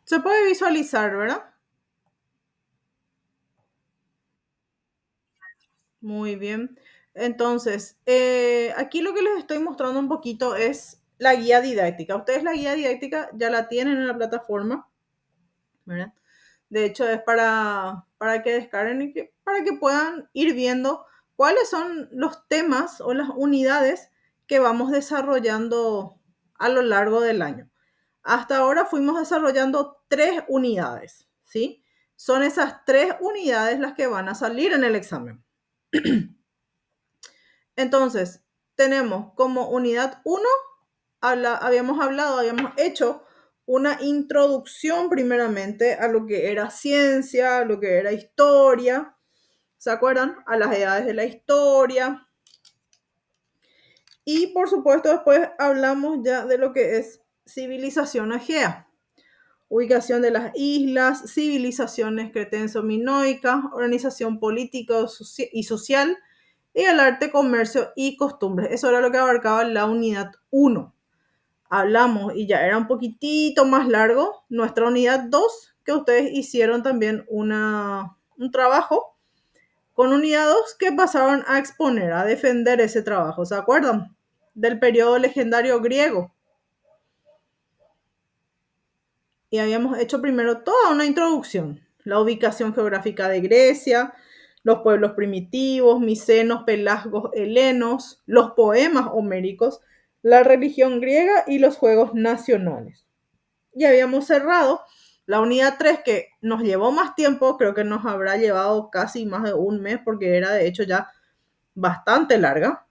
Se puede visualizar, ¿verdad? Muy bien. Entonces, aquí lo que les estoy mostrando un poquito es la guía didáctica. Ustedes la guía didáctica ya la tienen en la plataforma, ¿verdad? De hecho, es para que descarguen y para que puedan ir viendo cuáles son los temas o las unidades que vamos desarrollando a lo largo del año. Hasta ahora fuimos desarrollando 3 unidades, ¿sí? Son esas 3 unidades las que van a salir en el examen. Entonces, tenemos como unidad 1, habíamos hecho una introducción primeramente a lo que era ciencia, a lo que era historia, ¿se acuerdan? A las edades de la historia. Y por supuesto después hablamos ya de lo que es civilización egea, ubicación de las islas, civilizaciones cretenso-minoicas, organización política y social, y el arte, comercio y costumbres. Eso era lo que abarcaba la unidad 1. Hablamos y ya era un poquitito más largo nuestra unidad 2, que ustedes hicieron también un trabajo con unidad 2 que pasaron a exponer, a defender ese trabajo, ¿se acuerdan? Del periodo legendario griego. Y habíamos hecho primero toda una introducción, la ubicación geográfica de Grecia, los pueblos primitivos, micenos, pelasgos, helenos, los poemas homéricos, la religión griega y los juegos nacionales. Y habíamos cerrado la unidad 3 que nos llevó más tiempo, creo que nos habrá llevado casi más de un mes porque era de hecho ya bastante larga.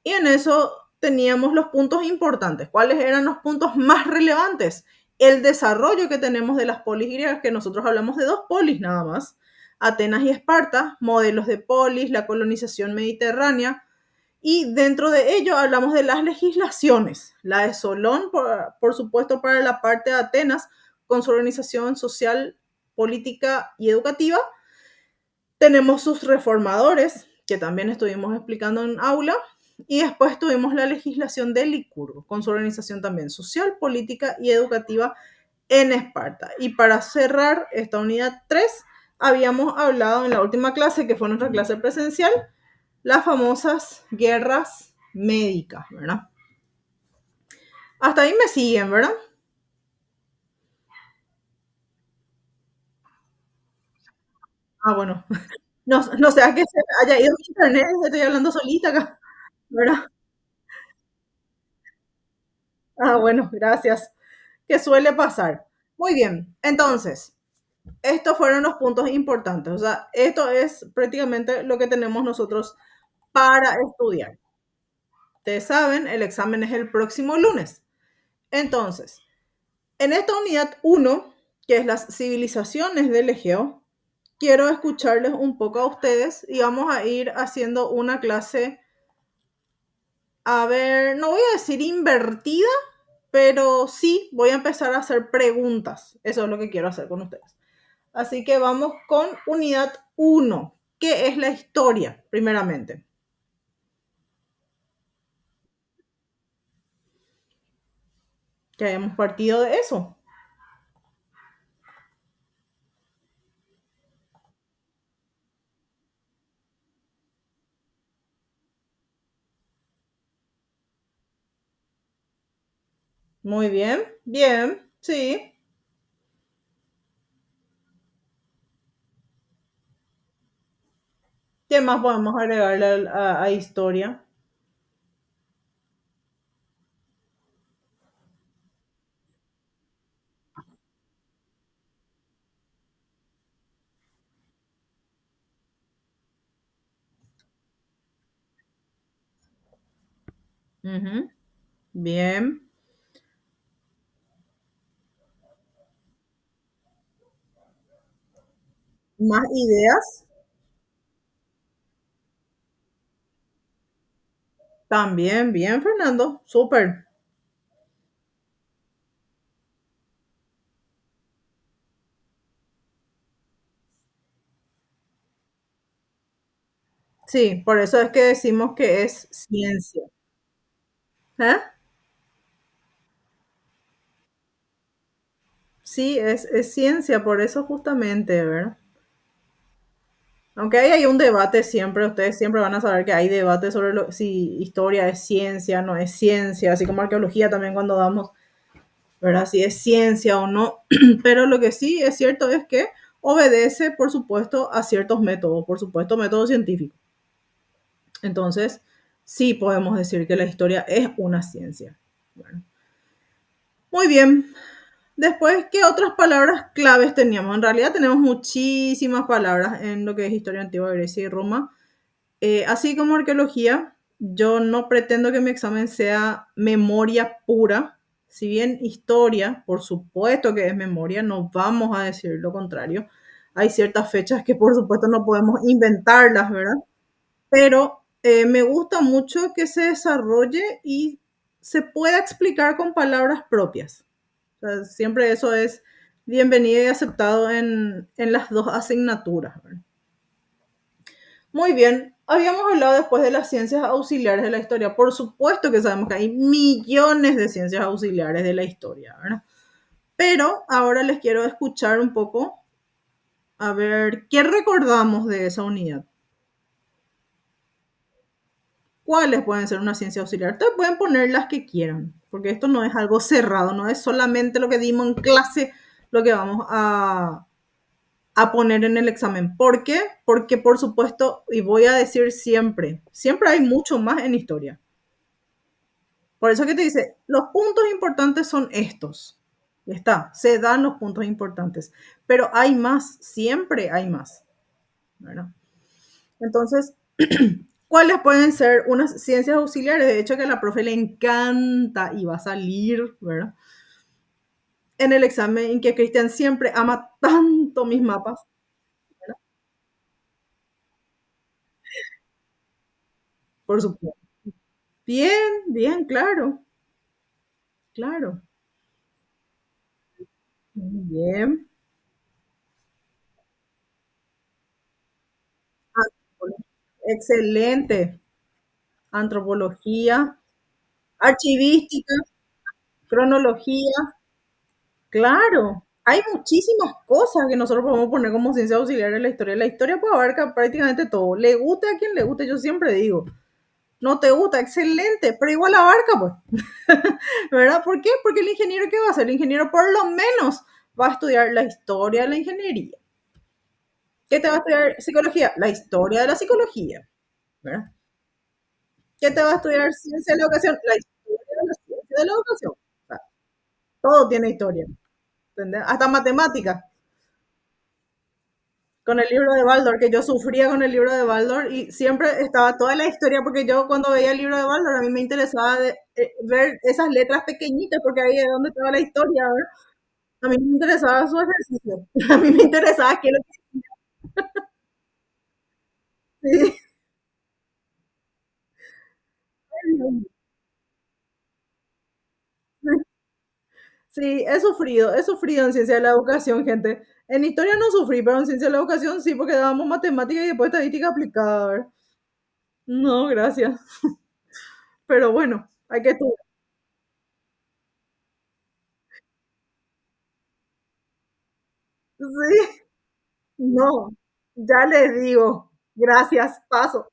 Y en eso teníamos los puntos importantes. ¿Cuáles eran los puntos más relevantes? El desarrollo que tenemos de las polis griegas, que nosotros hablamos de 2 polis nada más, Atenas y Esparta, modelos de polis, la colonización mediterránea, y dentro de ello hablamos de las legislaciones, la de Solón, por supuesto, para la parte de Atenas, con su organización social, política y educativa. Tenemos sus reformadores, que también estuvimos explicando en aula, y después tuvimos la legislación de Licurgo, con su organización también social, política y educativa en Esparta. Y para cerrar esta unidad 3, habíamos hablado en la última clase, que fue nuestra clase presencial, las famosas guerras médicas, ¿verdad? Hasta ahí me siguen, ¿verdad? Ah, bueno. No, no sea que se haya ido mi internet, estoy hablando solita acá, ¿verdad? Ah, bueno, gracias. Que suele pasar. Muy bien, entonces, estos fueron los puntos importantes. O sea, esto es prácticamente lo que tenemos nosotros para estudiar. Ustedes saben, el examen es el próximo lunes. Entonces, en esta unidad 1, que es las civilizaciones del Egeo, quiero escucharles un poco a ustedes y vamos a ir haciendo una clase, a ver, no voy a decir invertida, pero sí voy a empezar a hacer preguntas. Eso es lo que quiero hacer con ustedes. Así que vamos con unidad 1. ¿Qué es la historia, primeramente? Que hayamos partido de eso. Muy bien, bien, sí. ¿Qué más podemos agregarle a historia? Ujú, bien. ¿Más ideas? También, bien, Fernando. Súper. Sí, por eso es que decimos que es ciencia. ¿Eh? Sí, es ciencia, por eso justamente, ¿verdad? Aunque hay un debate siempre, ustedes siempre van a saber que hay debate sobre si historia es ciencia, no es ciencia, así como arqueología también cuando damos, ¿verdad? Si es ciencia o no. Pero lo que sí es cierto es que obedece, por supuesto, a ciertos métodos, por supuesto, métodos científicos. Entonces, sí podemos decir que la historia es una ciencia. Bueno, muy bien. Después, ¿qué otras palabras claves teníamos? En realidad tenemos muchísimas palabras en lo que es historia antigua de Grecia y Roma. Así como arqueología, yo no pretendo que mi examen sea memoria pura. Si bien historia, por supuesto que es memoria, no vamos a decir lo contrario. Hay ciertas fechas que por supuesto no podemos inventarlas, ¿verdad? Pero me gusta mucho que se desarrolle y se pueda explicar con palabras propias. O sea, siempre eso es bienvenido y aceptado en las dos asignaturas, ¿verdad? Muy bien, habíamos hablado después de las ciencias auxiliares de la historia. Por supuesto que sabemos que hay millones de ciencias auxiliares de la historia, ¿verdad? Pero ahora les quiero escuchar un poco, a ver, ¿qué recordamos de esa unidad? ¿Cuáles pueden ser una ciencia auxiliar? Ustedes pueden poner las que quieran, porque esto no es algo cerrado, no es solamente lo que dimos en clase lo que vamos a poner en el examen. ¿Por qué? Porque por supuesto, y voy a decir siempre, siempre hay mucho más en historia. Por eso que te dice, los puntos importantes son estos. Ya está, se dan los puntos importantes. Pero hay más, siempre hay más. ¿Verdad? Entonces, ¿cuáles pueden ser unas ciencias auxiliares? De hecho, que a la profe le encanta y va a salir, ¿verdad? En el examen en que Cristian siempre ama tanto mis mapas, ¿verdad? Por supuesto. Bien, bien, claro, claro. Bien. Excelente. Antropología, archivística, cronología, claro. Hay muchísimas cosas que nosotros podemos poner como ciencia auxiliar en la historia. La historia puede abarcar prácticamente todo. Le guste a quien le guste, yo siempre digo. No te gusta, excelente, pero igual abarca, pues. ¿Verdad? ¿Por qué? Porque el ingeniero, ¿qué va a hacer? El ingeniero por lo menos va a estudiar la historia de la ingeniería. ¿Qué te va a estudiar psicología? La historia de la psicología. ¿Verdad? ¿Qué te va a estudiar ciencia de la educación? La historia de la ciencia de la educación. O sea, todo tiene historia. ¿Entendés? Hasta matemáticas. Con el libro de Baldor, que yo sufría con el libro de Baldor y siempre estaba toda la historia, porque yo cuando veía el libro de Baldor a mí me interesaba ver esas letras pequeñitas, porque ahí es donde estaba la historia, ¿verdad? A mí me interesaba su ejercicio, a mí me interesaba qué es lo que... Sí, he sufrido en ciencia de la educación, gente. En historia no sufrí, pero en ciencia de la educación sí, porque dábamos matemática y después estadística aplicada, ¿verdad? No, gracias. Pero bueno, hay que estudiar. Sí, no, ya les digo. Gracias, paso.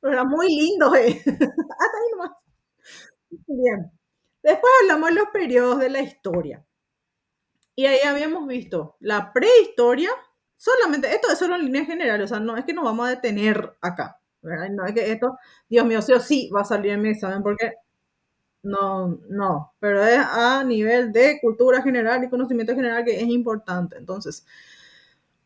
Era muy lindo, ¿eh? Hasta ahí nomás. Bien. Después hablamos de los periodos de la historia. Y ahí habíamos visto la prehistoria, solamente, esto es solo en línea general, o sea, no es que nos vamos a detener acá, ¿verdad? No es que esto, Dios mío, sí o sí va a salir en mi examen, porque no, no, pero es a nivel de cultura general y conocimiento general que es importante. Entonces,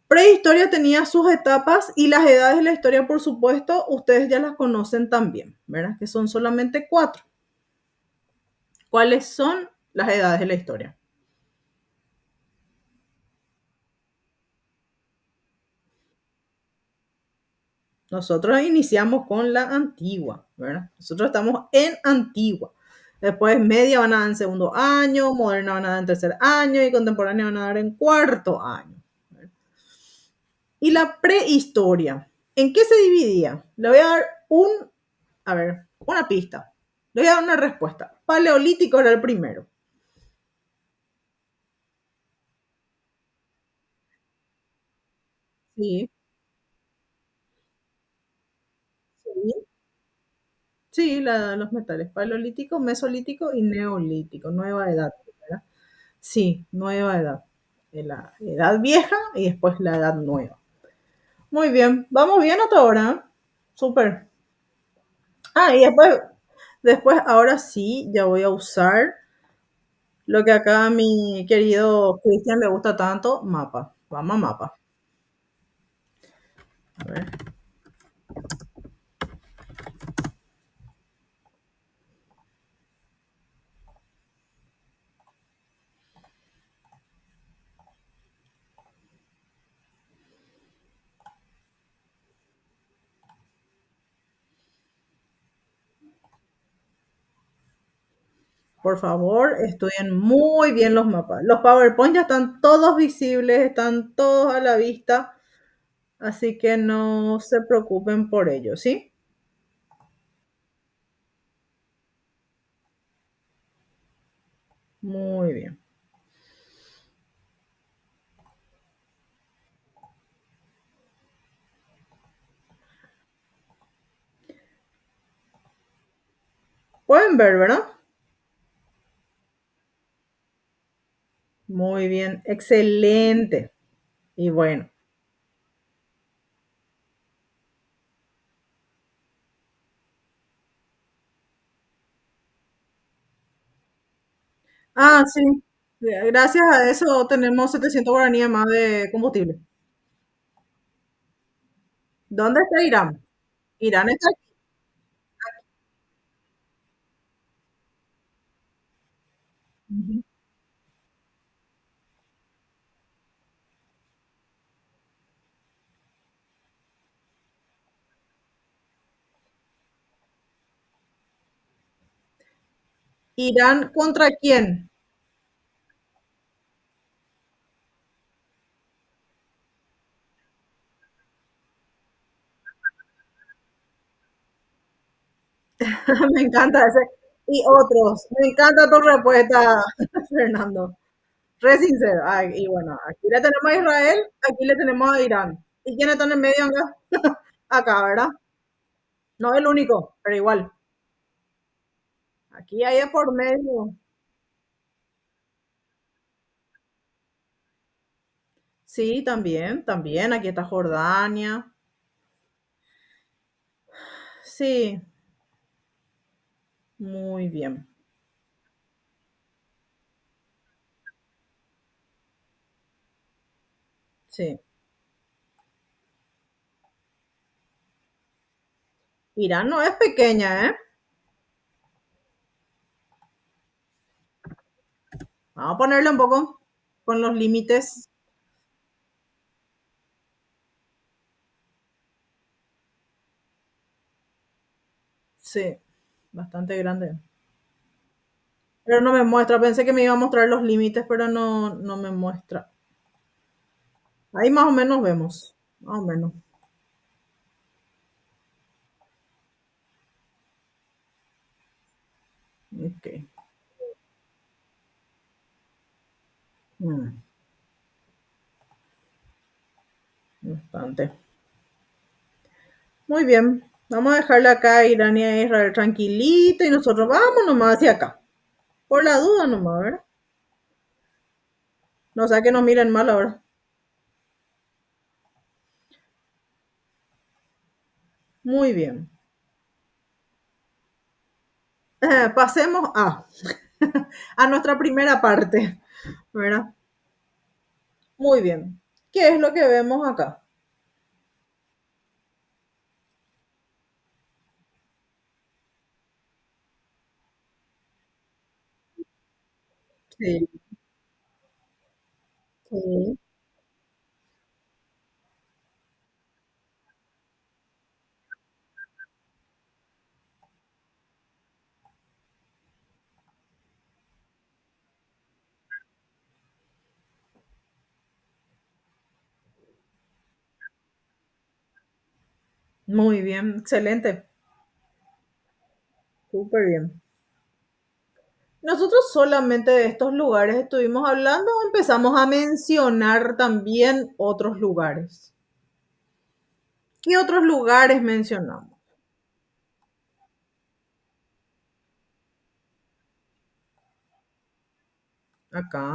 prehistoria tenía sus etapas y las edades de la historia, por supuesto, ustedes ya las conocen también, ¿verdad? Que son solamente cuatro. ¿Cuáles son las edades de la historia? Nosotros iniciamos con la antigua, ¿verdad? Nosotros estamos en antigua. Después media van a dar en segundo año, moderna van a dar en tercer año y contemporánea van a dar en cuarto año. Y la prehistoria, ¿en qué se dividía? Le voy a dar a ver, una pista. Le voy a dar una respuesta. Paleolítico era el primero. sí, sí, sí, los metales paleolítico, mesolítico y neolítico, nueva edad, ¿verdad? Sí, nueva edad. La edad vieja y después la edad nueva. Muy bien, vamos bien hasta ahora, ¿eh? Súper. Ah, y después, ahora sí, ya voy a usar lo que acá a mi querido Cristian le gusta tanto, mapa. Vamos a mapa. A ver, por favor, estudien muy bien los mapas. Los PowerPoint ya están todos visibles, están todos a la vista, así que no se preocupen por ello, ¿sí? Muy bien. Pueden ver, ¿verdad? Muy bien, excelente. Y bueno. Ah, sí. Gracias a eso tenemos 700 guaraníes más de combustible. ¿Dónde está Irán? Irán está aquí. Ujú. ¿Irán contra quién? Me encanta ese. Y otros. Me encanta tu respuesta, Fernando. Re sincero. Ay, y bueno, aquí le tenemos a Israel, aquí le tenemos a Irán. ¿Y quién está en el medio acá? Acá, ¿verdad? No es el único, pero igual. Aquí hay de por medio. Sí, también, también. Aquí está Jordania. Sí, muy bien. Sí. Irán no es pequeña, ¿eh? Vamos a ponerle un poco con los límites. Sí, bastante grande. Pero no me muestra. Pensé que me iba a mostrar los límites, pero no, no me muestra. Ahí más o menos vemos. Más o menos. Ok. Mm, bastante. Muy bien. Vamos a dejarle acá a Irán y a Israel tranquilito y nosotros vamos nomás hacia acá. Por la duda nomás, ¿verdad? No sea que nos miren mal ahora. Muy bien. Pasemos a nuestra primera parte, ¿verdad? Muy bien. ¿Qué es lo que vemos acá? Sí, sí. Muy bien, excelente. Súper bien. Nosotros solamente de estos lugares estuvimos hablando, empezamos a mencionar también otros lugares. ¿Qué otros lugares mencionamos? Acá,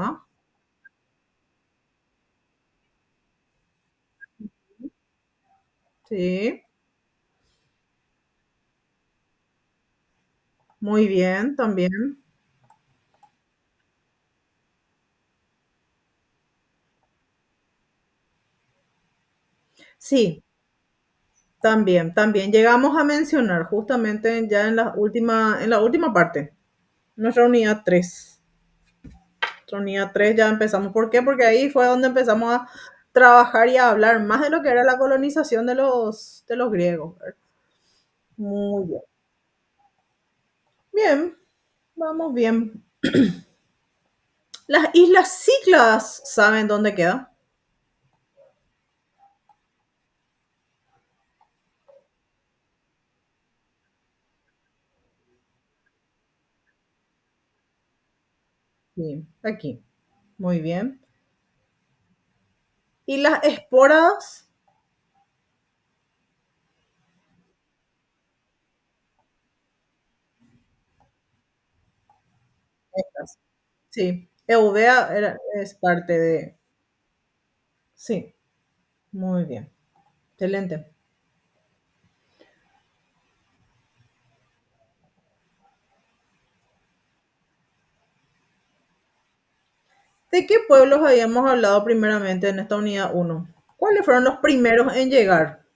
sí, muy bien, también. Sí, también, también. Llegamos a mencionar justamente ya en la última parte, nuestra unidad 3. Nuestra unidad 3 ya empezamos. ¿Por qué? Porque ahí fue donde empezamos a trabajar y a hablar más de lo que era la colonización de los griegos. ¿Verdad? Muy bien. Bien, vamos bien. Las Islas Cícladas, ¿saben dónde queda? Sí, aquí. Muy bien. ¿Y las Esporadas? Estas. Sí. Es parte de. Sí, muy bien. Excelente. ¿De qué pueblos habíamos hablado primeramente en esta unidad uno? ¿Cuáles fueron los primeros en llegar?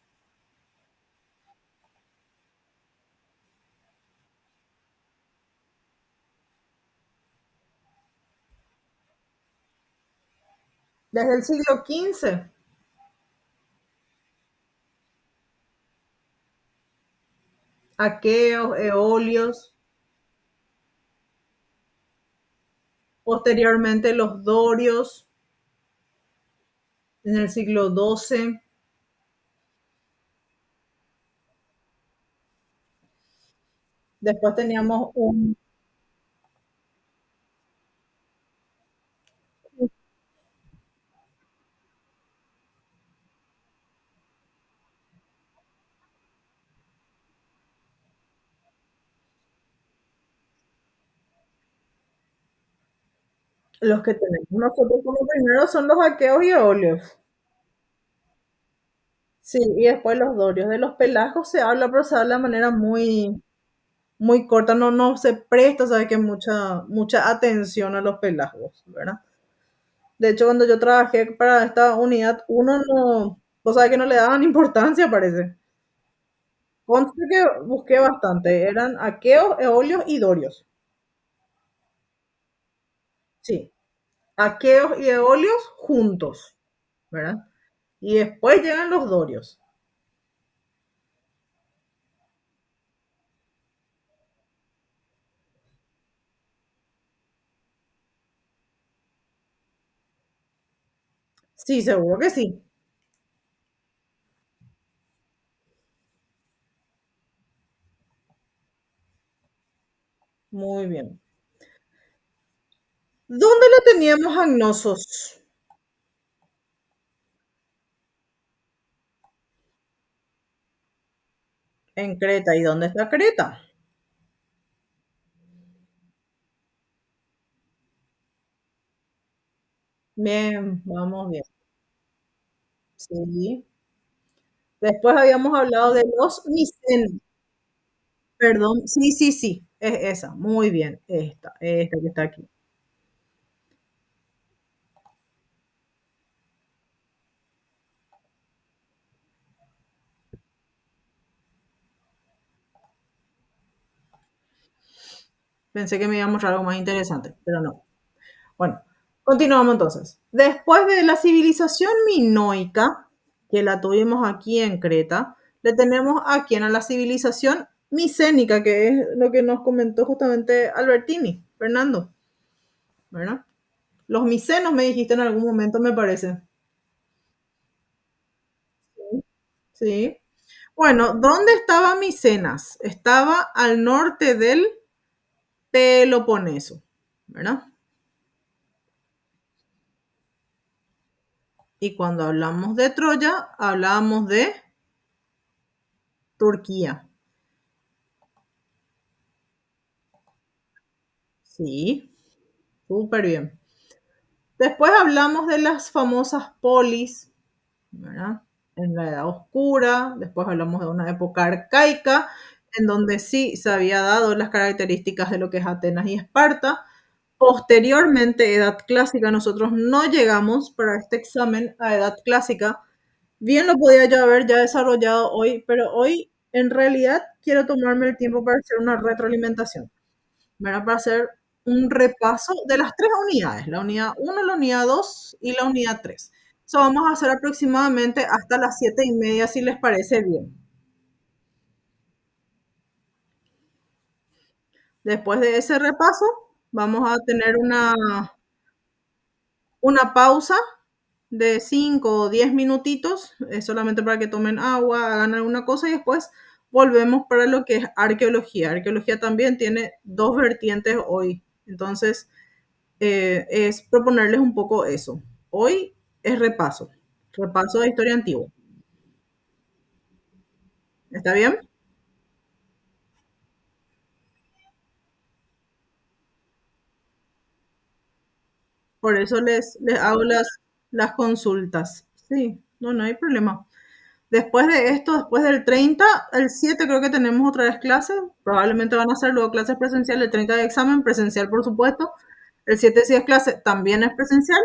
Desde el siglo XV. Aqueos, eolios, posteriormente los dorios en el siglo XII. Después teníamos los que tenemos nosotros como primero son los aqueos y eolios. Sí, y después los dorios. De los pelagos se habla, pero se habla de manera muy, muy corta. No, no se presta, sabe que mucha atención a los pelagos, ¿verdad? De hecho, cuando yo trabajé para esta unidad, uno no, o sea que no le daban importancia, parece. Conste que busqué bastante. Eran aqueos, eolios y dorios. Sí, aqueos y eolios juntos, ¿verdad? Y después llegan los dorios. Sí, seguro que sí. Muy bien. ¿Dónde lo teníamos a Gnosos? En Creta. ¿Y dónde está Creta? Bien, vamos bien. Sí. Después habíamos hablado de los micenas. Perdón. Sí, sí, sí. Es esa. Muy bien. Esta que está aquí. Pensé que me iba a mostrar algo más interesante, pero no. Bueno, continuamos entonces. Después de la civilización minoica, que la tuvimos aquí en Creta, le tenemos aquí a la civilización micénica, que es lo que nos comentó justamente Albertini, Fernando, ¿verdad? Los micenos me dijiste en algún momento, me parece. Sí. Bueno, ¿dónde estaba Micenas? Estaba al norte del Peloponeso, ¿verdad? Y cuando hablamos de Troya, hablábamos de Turquía. Sí, súper bien. Después hablamos de las famosas polis, ¿verdad? En la Edad Oscura, después hablamos de una época arcaica, en donde sí se había dado las características de lo que es Atenas y Esparta. Posteriormente, Edad Clásica, nosotros no llegamos para este examen a Edad Clásica. Bien lo podía yo haber ya desarrollado hoy, pero hoy en realidad quiero tomarme el tiempo para hacer una retroalimentación, ¿verdad? Para hacer un repaso de las tres unidades, la unidad uno, la unidad 2 y la unidad 3. Eso vamos a hacer aproximadamente hasta las 7:30, si les parece bien. Después de ese repaso, vamos a tener una pausa de 5 o 10 minutitos, solamente para que tomen agua, hagan alguna cosa y después volvemos para lo que es arqueología. Arqueología también tiene dos vertientes hoy, entonces es proponerles un poco eso. Hoy es repaso, repaso de historia antigua. ¿Está bien? Por eso les hago las consultas. Sí, no, no hay problema. Después de esto, después del 30, el 7 creo que tenemos otra vez clases. Probablemente van a ser luego clases presenciales, el 30 de examen, presencial por supuesto. El 7 sí es clase, también es presencial.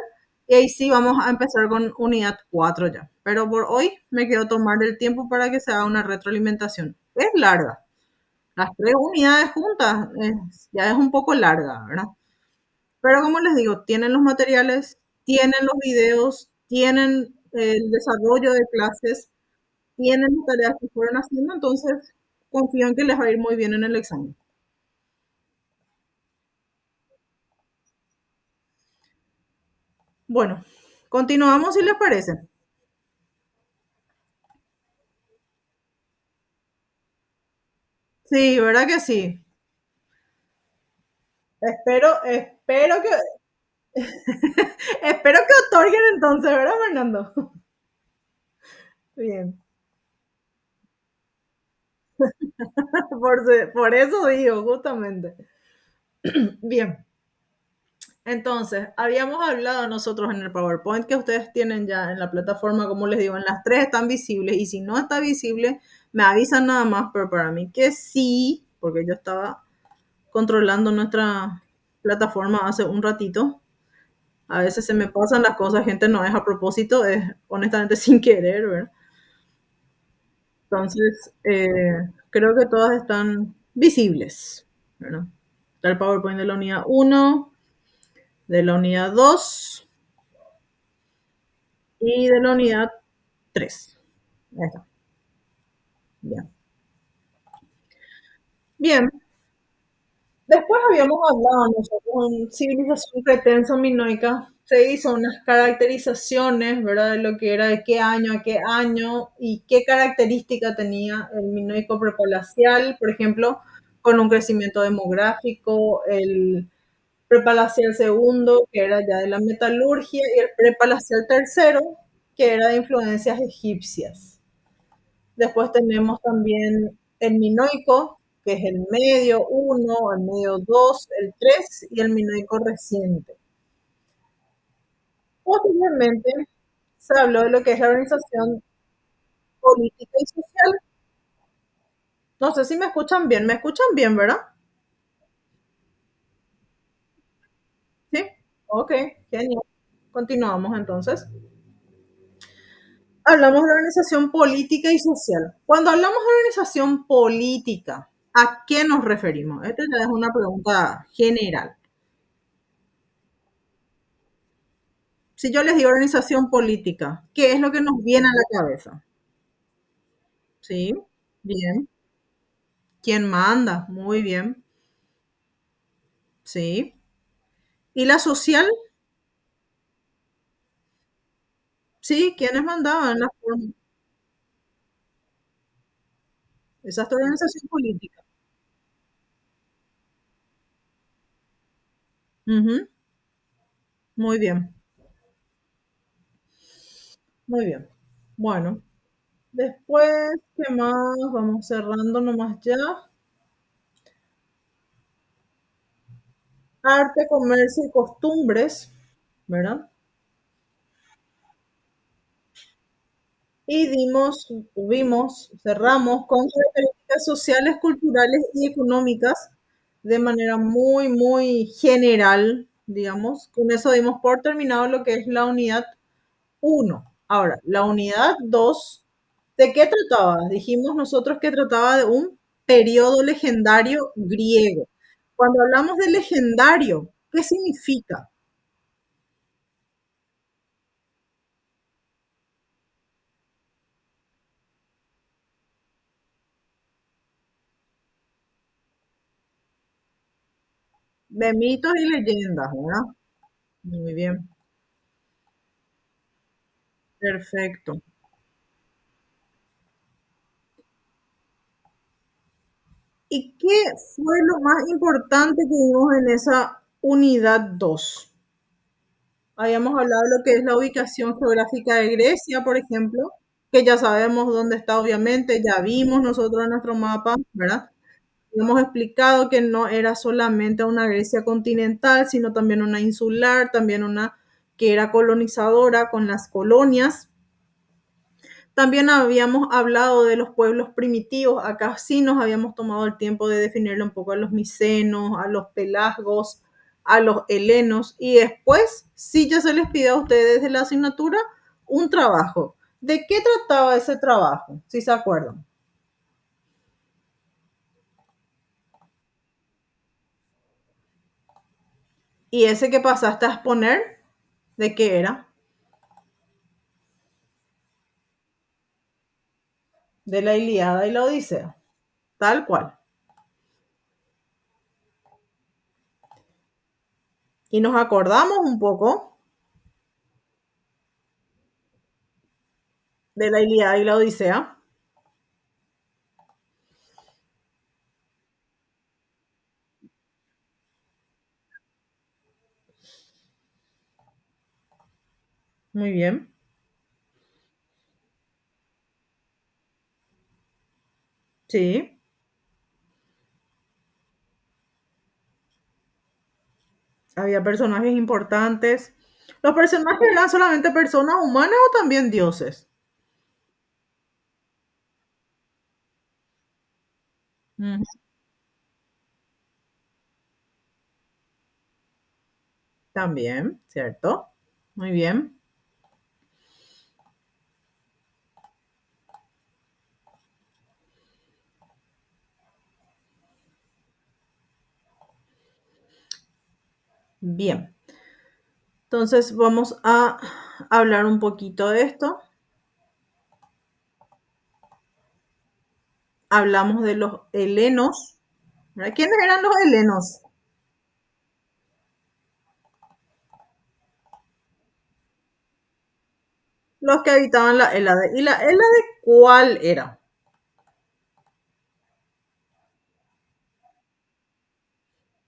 Y ahí sí vamos a empezar con unidad 4 ya. Pero por hoy me quiero tomar el tiempo para que se haga una retroalimentación. Es larga. Las tres unidades juntas ya es un poco larga, ¿verdad? Pero como les digo, tienen los materiales, tienen los videos, tienen el desarrollo de clases, tienen las tareas que fueron haciendo, entonces confío en que les va a ir muy bien en el examen. Bueno, continuamos si les parece. Sí, ¿verdad que sí? Espero que, espero que otorguen entonces, ¿verdad, Fernando? Bien, por eso digo, justamente. Bien, entonces, habíamos hablado nosotros en el PowerPoint que ustedes tienen ya en la plataforma, como les digo, en las tres están visibles y si no está visible, me avisan nada más, pero para mí que sí, porque yo estaba controlando nuestra plataforma hace un ratito. A veces se me pasan las cosas, gente, no es a propósito, es honestamente sin querer, ¿verdad? Entonces, creo que todas están visibles, ¿verdad? Está el PowerPoint de la unidad uno, de la unidad 2 y de la unidad 3. Ahí está. Bien. Bien, después habíamos hablado nosotros en civilización cretenso-minoica, se hizo unas caracterizaciones, ¿verdad? De lo que era de qué año a qué año y qué característica tenía el minoico prepalacial, por ejemplo, con un crecimiento demográfico, el prepalacial segundo, que era ya de la metalurgia, y el prepalacial tercero, que era de influencias egipcias. Después tenemos también el minoico, que es el medio uno, el medio 2, el 3 y el minoico reciente. Posteriormente se habló de lo que es la organización política y social. No sé si me escuchan bien, ¿verdad? Sí, ok, genial. Continuamos entonces. Hablamos de organización política y social. Cuando hablamos de organización política, ¿a qué nos referimos? Esta ya es una pregunta general. Si yo les digo organización política, ¿qué es lo que nos viene a la cabeza? Sí, bien. ¿Quién manda? Muy bien. Sí. ¿Y la social? Sí, ¿quiénes mandaban la forma? Esa es tu organización política. Ujú, muy bien, muy bien. Bueno, Después, ¿qué más? Vamos cerrando nomás ya. Arte, comercio y costumbres, ¿verdad? Y cerramos con características sociales, culturales y económicas de manera muy, muy general, digamos. Con eso dimos por terminado lo que es la unidad uno. Ahora, la unidad 2, ¿de qué trataba? Dijimos nosotros que trataba de un periodo legendario griego. Cuando hablamos de legendario, ¿qué significa? De mitos y leyendas, ¿verdad? Muy bien, perfecto. ¿Y qué fue lo más importante que vimos en esa unidad 2? Habíamos hablado de lo que es la ubicación geográfica de Grecia, por ejemplo, que ya sabemos dónde está, obviamente, ya vimos nosotros en nuestro mapa, ¿verdad? Hemos explicado que no era solamente una Grecia continental, sino también una insular, también una que era colonizadora con las colonias. También habíamos hablado de los pueblos primitivos. Acá sí nos habíamos tomado el tiempo de definirle un poco a los micenos, a los pelasgos, a los helenos. Y después sí ya se les pide a ustedes de la asignatura un trabajo. ¿De qué trataba ese trabajo? Si se acuerdan. Y ese que pasaste a exponer, ¿de qué era? De la Ilíada y la Odisea. Tal cual. Y nos acordamos un poco de la Ilíada y la Odisea. Muy bien. Sí. Había personajes importantes. ¿Los personajes eran solamente personas humanas o también dioses? Ujú, también, ¿cierto? Muy bien. Bien. Entonces vamos a hablar un poquito de esto. Hablamos de los helenos. ¿Verdad? ¿Quiénes eran los helenos? Los que habitaban la Hélade. ¿Y la Hélade cuál era?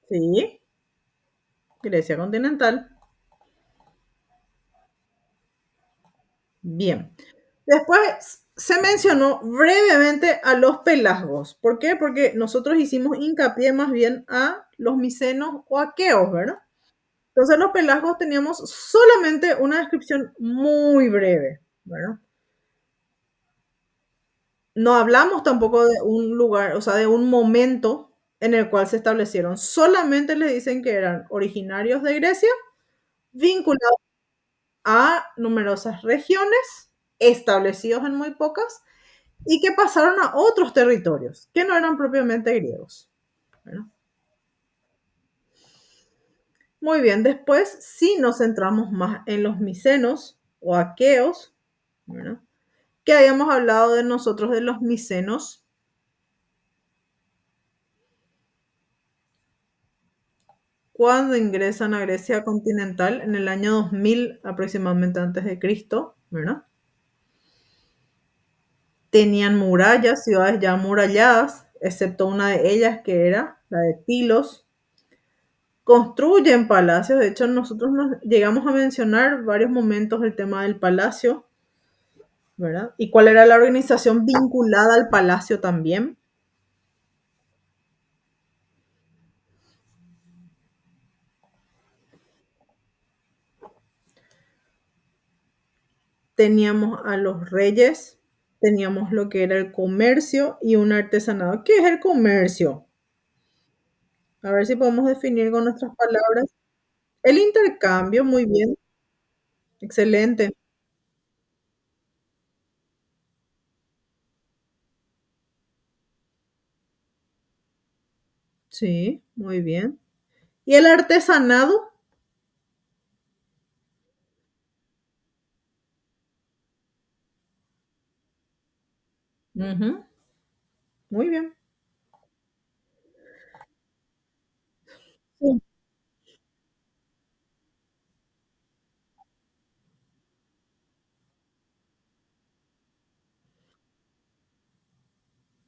Sí, Grecia continental. Bien. Después se mencionó brevemente a los pelasgos. ¿Por qué? Porque nosotros hicimos hincapié más bien a los micenos o aqueos, ¿verdad? Entonces los pelasgos teníamos solamente una descripción muy breve, ¿verdad? No hablamos tampoco de un lugar, o sea, de un momento en el cual se establecieron. Solamente le dicen que eran originarios de Grecia, vinculados a numerosas regiones, establecidos en muy pocas, y que pasaron a otros territorios que no eran propiamente griegos. ¿Verdad? Muy bien, después sí nos centramos más en los micenos o aqueos, ¿verdad? Que habíamos hablado de nosotros de los micenos cuando ingresan a Grecia continental en el año 2000 aproximadamente antes de Cristo, ¿verdad? Tenían murallas, ciudades ya amuralladas, excepto una de ellas que era la de Tilos. Construyen palacios, de hecho nosotros nos llegamos a mencionar varios momentos el tema del palacio. ¿verdad? ¿Y cuál era la organización vinculada al palacio también? Teníamos a los reyes, teníamos lo que era el comercio y un artesanado. ¿Qué es el comercio? A ver si podemos definir con nuestras palabras. El intercambio, muy bien, excelente. Sí, muy bien. ¿Y el artesanado? Ujú, muy bien. Sí.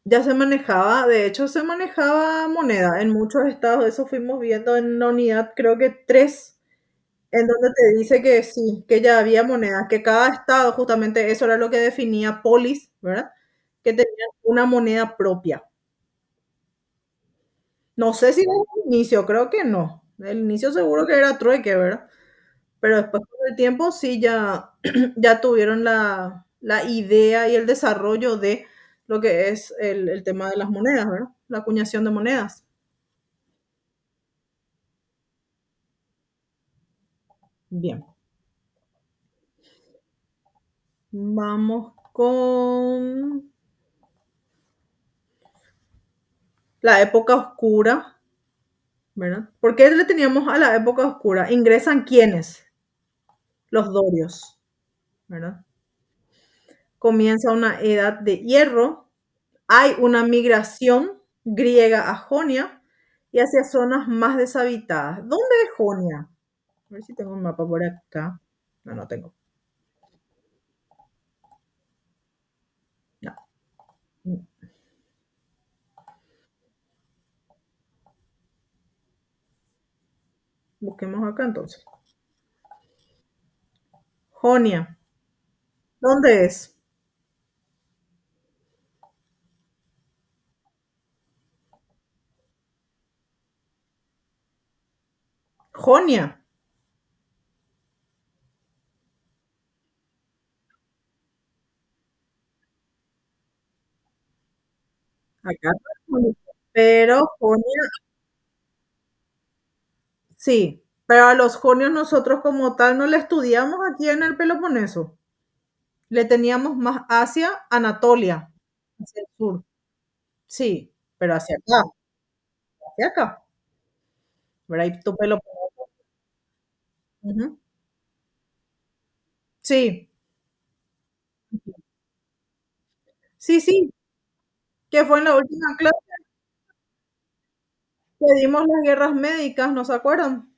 Ya se manejaba, de hecho, se manejaba moneda en muchos estados, eso fuimos viendo en la unidad, creo que 3 en donde te dice que sí, que ya había monedas, que cada estado, justamente eso era lo que definía polis, ¿verdad? Que tenían una moneda propia. No sé si desde el inicio, creo que no. El inicio seguro que era trueque, ¿verdad? Pero después con el tiempo sí ya, ya tuvieron la idea y el desarrollo de lo que es el tema de las monedas, ¿verdad? La acuñación de monedas. Bien, vamos con la época oscura, ¿verdad? ¿Por qué le teníamos a la época oscura? ¿Ingresan quiénes? Los dorios, ¿verdad? Comienza una edad de hierro, hay una migración griega a Jonia y hacia zonas más deshabitadas. ¿Dónde es Jonia? A ver si tengo un mapa por acá. No, no tengo. No. Busquemos acá entonces. Jonia. ¿Dónde es? Jonia. Acá. Pero Jonia, sí. Pero a los jonios nosotros como tal no le estudiamos aquí en el Peloponeso. Le teníamos más hacia Anatolia, hacia el sur. Sí, pero hacia acá, ¿verdad? Y tu Peloponeso. Ujú. Sí, sí, sí, que fue en la última clase que dimos las guerras médicas, ¿no se acuerdan?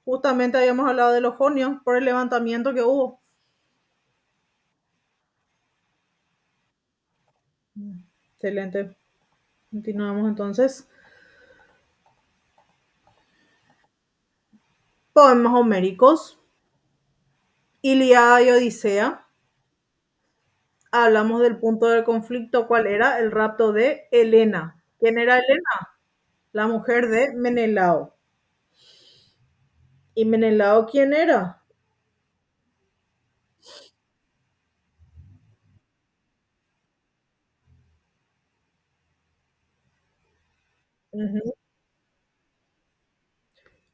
Justamente habíamos hablado de los jonios por el levantamiento que hubo. Excelente. Continuamos entonces. Poemas homéricos. Ilíada y Odisea. Hablamos del punto del conflicto, ¿cuál era? El rapto de Helena. ¿Quién era Helena? La mujer de Menelao. ¿Y Menelao quién era? Ujú.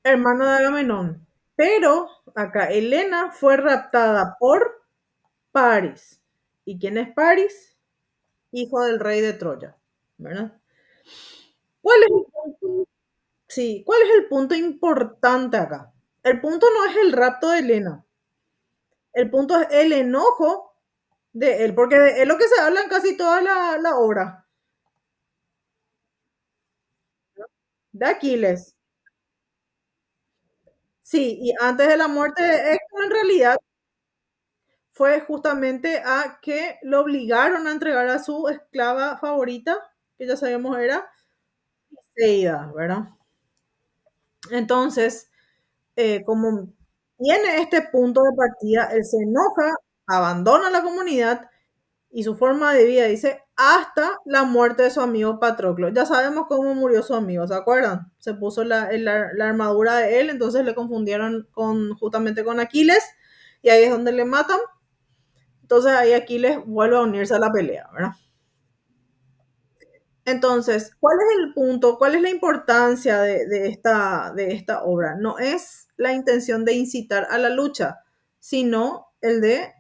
Hermano de Agamenón. Pero acá Helena fue raptada por Paris. ¿Y quién es Paris? Hijo del rey de Troya, ¿verdad? ¿Cuál es el punto? Sí, ¿cuál es el punto importante acá? El punto no es el rapto de Helena, el punto es el enojo de él, porque es lo que se habla en casi toda la obra, de Aquiles. Sí, y antes de la muerte de Héctor, en realidad fue justamente a que lo obligaron a entregar a su esclava favorita, que ya sabemos era Seida, ¿verdad? Entonces, como tiene este punto de partida, él se enoja, abandona la comunidad y su forma de vida, dice, hasta la muerte de su amigo Patroclo. Ya sabemos cómo murió su amigo, ¿se acuerdan? Se puso la armadura de él, entonces le confundieron justamente con Aquiles, y ahí es donde le matan. Entonces ahí Aquiles vuelve a unirse a la pelea, ¿verdad? Entonces, ¿cuál es el punto? ¿Cuál es la importancia de esta obra? No es la intención de incitar a la lucha, sino el de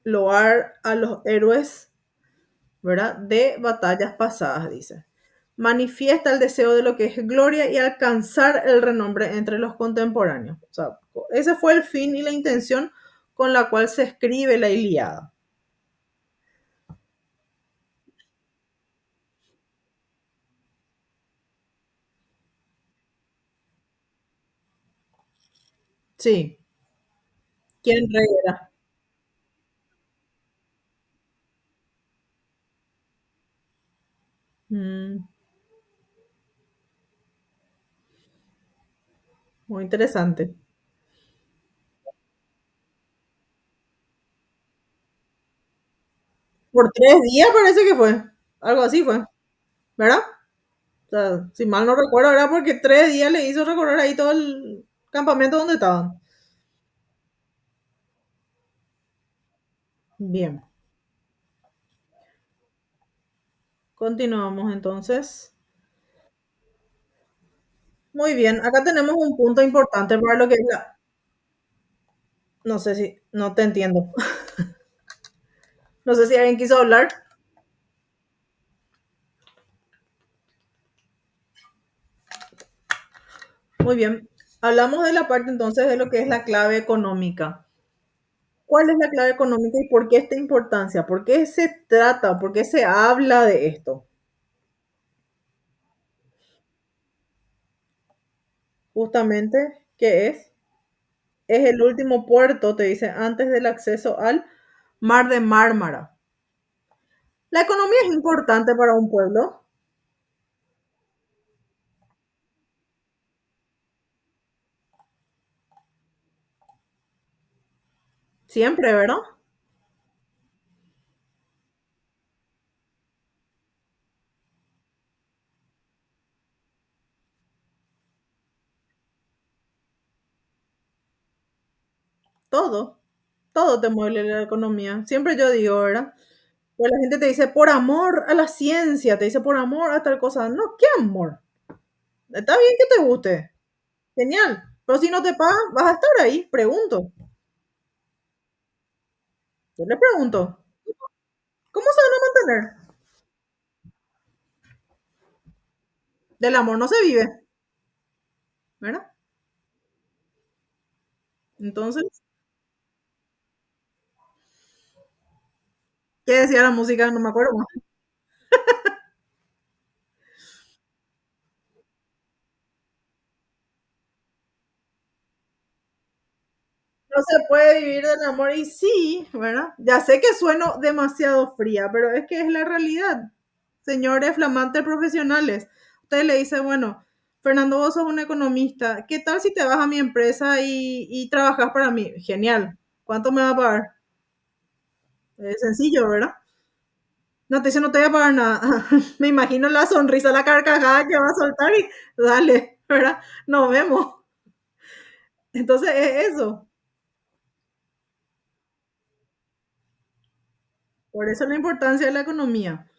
loar a los héroes, ¿verdad? De batallas pasadas, dice. Manifiesta el deseo de lo que es gloria y alcanzar el renombre entre los contemporáneos. O sea, ese fue el fin y la intención con la cual se escribe la Ilíada. Sí. ¿Quién rey era? Mm, muy interesante. Por 3 días parece que fue. Algo así fue, ¿verdad? O sea, si mal no recuerdo, era porque 3 días le hizo recorrer ahí todo el campamento donde estaban. Bien, continuamos entonces. Muy bien, acá tenemos un punto importante para lo que es la... No sé si, no te entiendo. No sé si alguien quiso hablar. Muy bien, hablamos de la parte entonces de lo que es la clave económica. ¿Cuál es la clave económica y por qué esta importancia? ¿Por qué se trata? ¿Por qué se habla de esto? Justamente, ¿qué es? Es el último puerto, te dice, antes del acceso al Mar de Mármara. La economía es importante para un pueblo, siempre, ¿verdad? Todo, todo te mueve la economía. Siempre yo digo, ¿verdad? Pues la gente te dice, por amor a la ciencia, te dice, por amor a tal cosa. No, ¿qué amor? Está bien que te guste, genial. Pero si no te pagan, vas a estar ahí, pregunto. Yo le pregunto, ¿cómo se van a mantener? Del amor no se vive, ¿verdad? Entonces, ¿qué decía la música? No me acuerdo más. No se puede vivir del amor y sí, ¿verdad? Ya sé que sueno demasiado fría, pero es que es la realidad. Señores flamantes profesionales, usted le dice, bueno, Fernando, vos sos un economista, ¿qué tal si te vas a mi empresa y trabajas para mí? Genial. ¿Cuánto me va a pagar? Es sencillo, ¿verdad? No te dice, no te voy a pagar nada. Me imagino la sonrisa, la carcajada que va a soltar y dale, ¿verdad? Nos vemos. Entonces es eso. Por eso la importancia de la economía.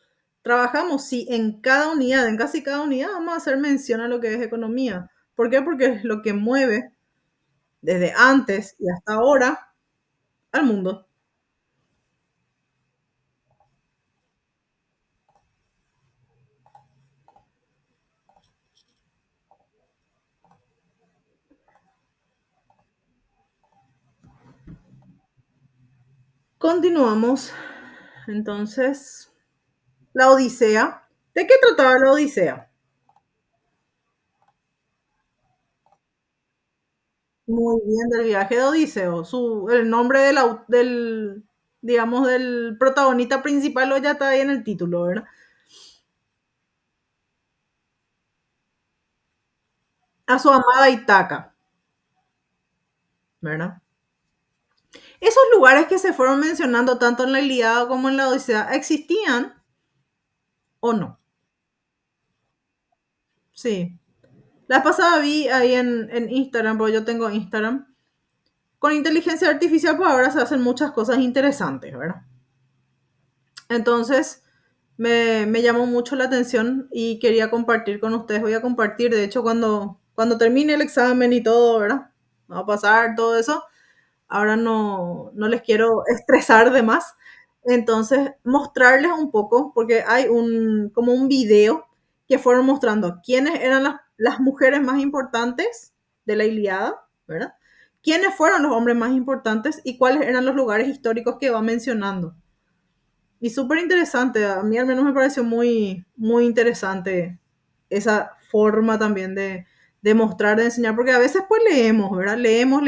Trabajamos, sí, en cada unidad, en casi cada unidad vamos a hacer mención a lo que es economía. ¿Por qué? Porque es lo que mueve desde antes y hasta ahora al mundo. Continuamos. Entonces, la Odisea. ¿De qué trataba la Odisea? Muy bien, del viaje de Odiseo. El nombre digamos, del protagonista principal ya está ahí en el título, ¿verdad? A su amada Itaca, ¿verdad? Esos lugares que se fueron mencionando tanto en la Ilíada como en la Odisea, ¿existían o no? Sí. La pasada vi ahí en Instagram, porque yo tengo Instagram. Con inteligencia artificial, pues ahora se hacen muchas cosas interesantes, ¿verdad? Entonces, me llamó mucho la atención y quería compartir con ustedes. Voy a compartir, de hecho, cuando termine el examen y todo, ¿verdad? Va a pasar todo eso. Ahora no les quiero estresar de más. Entonces, mostrarles un poco, porque hay como un video que fueron mostrando quiénes eran las mujeres más importantes de la Ilíada, ¿verdad? Quiénes fueron los hombres más importantes y cuáles eran los lugares históricos que va mencionando. Y súper interesante, a mí al menos me pareció muy, muy interesante esa forma también de mostrar, de enseñar, porque a veces pues leemos, ¿verdad? Leemos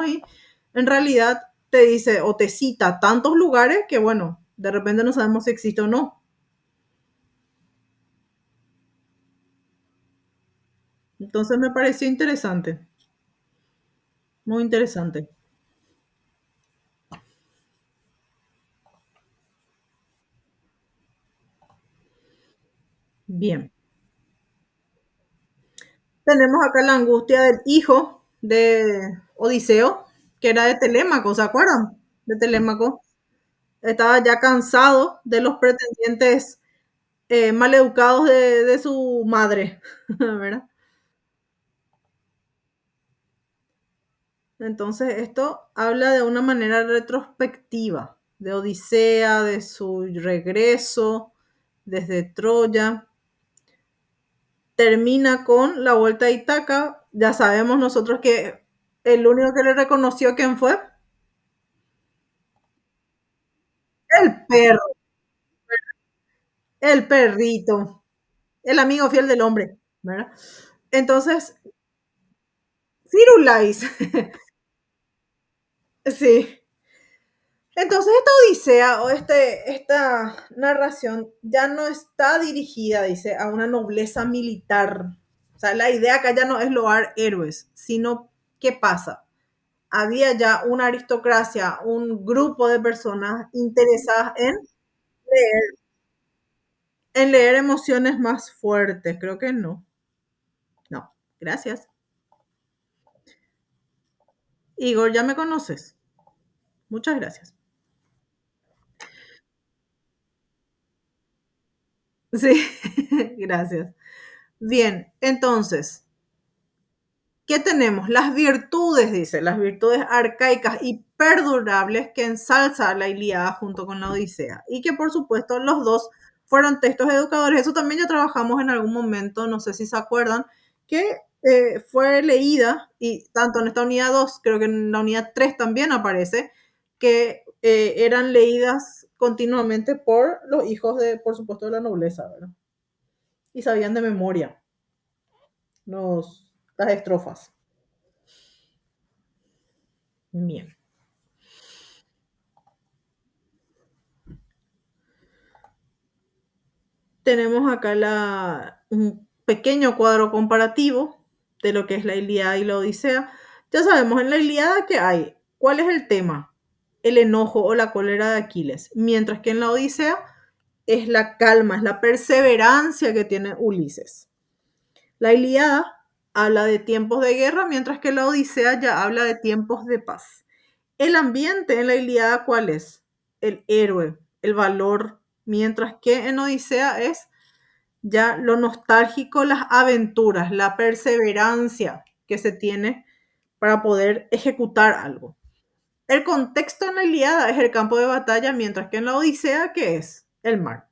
y en realidad te dice o te cita tantos lugares que bueno, de repente no sabemos si existe o no. Entonces me pareció interesante, muy interesante. Bien. Tenemos acá la angustia del hijo de Odiseo, que era de Telémaco, ¿se acuerdan? De Telémaco. Estaba ya cansado de los pretendientes maleducados de su madre, ¿verdad? Entonces, esto habla de una manera retrospectiva de Odisea, de su regreso desde Troya. Termina con la vuelta a Ítaca. Ya sabemos nosotros que el único que le reconoció quién fue, el perro, el perrito, el amigo fiel del hombre, ¿verdad? Entonces, Firulais, sí. Entonces esta odisea o esta narración ya no está dirigida, dice, a una nobleza militar. O sea, la idea acá ya no es loar héroes, sino ¿qué pasa? Había ya una aristocracia, un grupo de personas interesadas en leer emociones más fuertes. Creo que no. No. Gracias. Igor, ya me conoces. Muchas gracias. Sí, gracias. Bien, entonces, ¿qué tenemos? Las virtudes, dice, las virtudes arcaicas y perdurables que ensalza la Ilíada junto con la Odisea. Y que por supuesto los dos fueron textos educadores. Eso también ya trabajamos en algún momento, no sé si se acuerdan, que fue leída, y tanto en esta unidad 2 creo que en la unidad 3 también aparece, que eran leídas continuamente por los hijos de, por supuesto, de la nobleza, ¿verdad? Y sabían de memoria las estrofas. Bien. Tenemos acá un pequeño cuadro comparativo de lo que es la Ilíada y la Odisea. Ya sabemos, en la Ilíada que hay, ¿cuál es el tema? El enojo o la cólera de Aquiles, mientras que en la Odisea es la calma, es la perseverancia que tiene Ulises. La Ilíada habla de tiempos de guerra, mientras que la Odisea ya habla de tiempos de paz. El ambiente en la Ilíada, ¿cuál es? El héroe, el valor, mientras que en Odisea es ya lo nostálgico, las aventuras, la perseverancia que se tiene para poder ejecutar algo. El contexto en la Ilíada es el campo de batalla, mientras que en la Odisea, ¿qué es? El mar.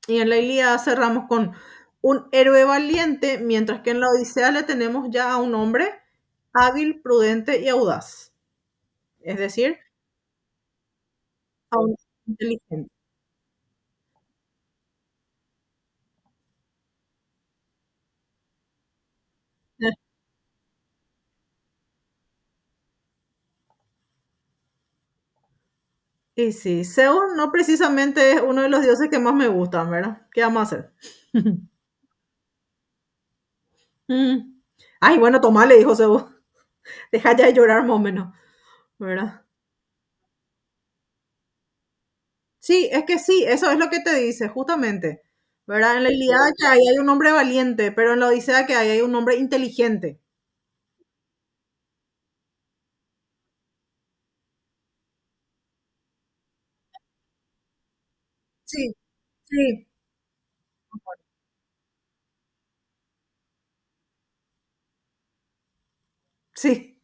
Y en la Ilíada cerramos con un héroe valiente, mientras que en la Odisea le tenemos ya a un hombre hábil, prudente y audaz. Es decir, a un inteligente. Y sí, Zeus no precisamente es uno de los dioses que más me gustan, ¿verdad? ¿Qué vamos a hacer? Mm. Ay, bueno, tomá, le dijo Zeus. Deja ya de llorar más o menos. ¿verdad? Sí, es que sí, eso es lo que te dice, justamente, ¿verdad? En la Ilíada que hay un hombre valiente, pero en la Odisea que hay un hombre inteligente. Sí, sí, sí,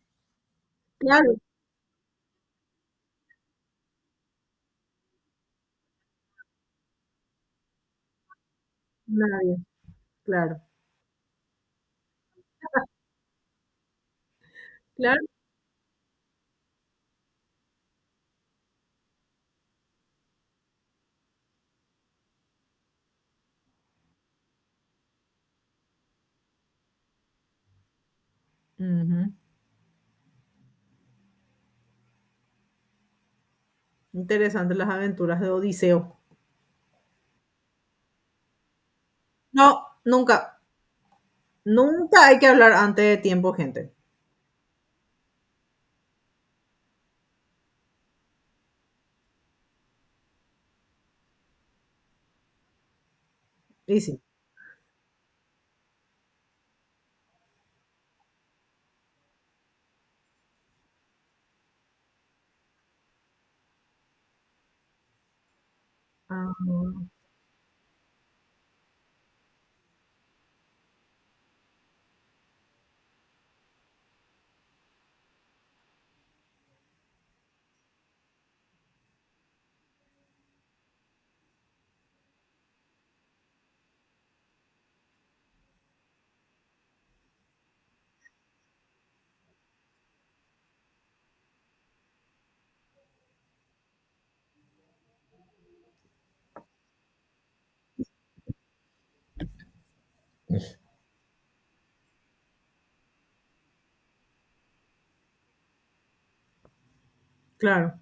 claro, nadie, claro, claro, ujú. Interesante las aventuras de Odiseo. No, nunca, nunca hay que hablar antes de tiempo, gente. Y sí. Ah, claro.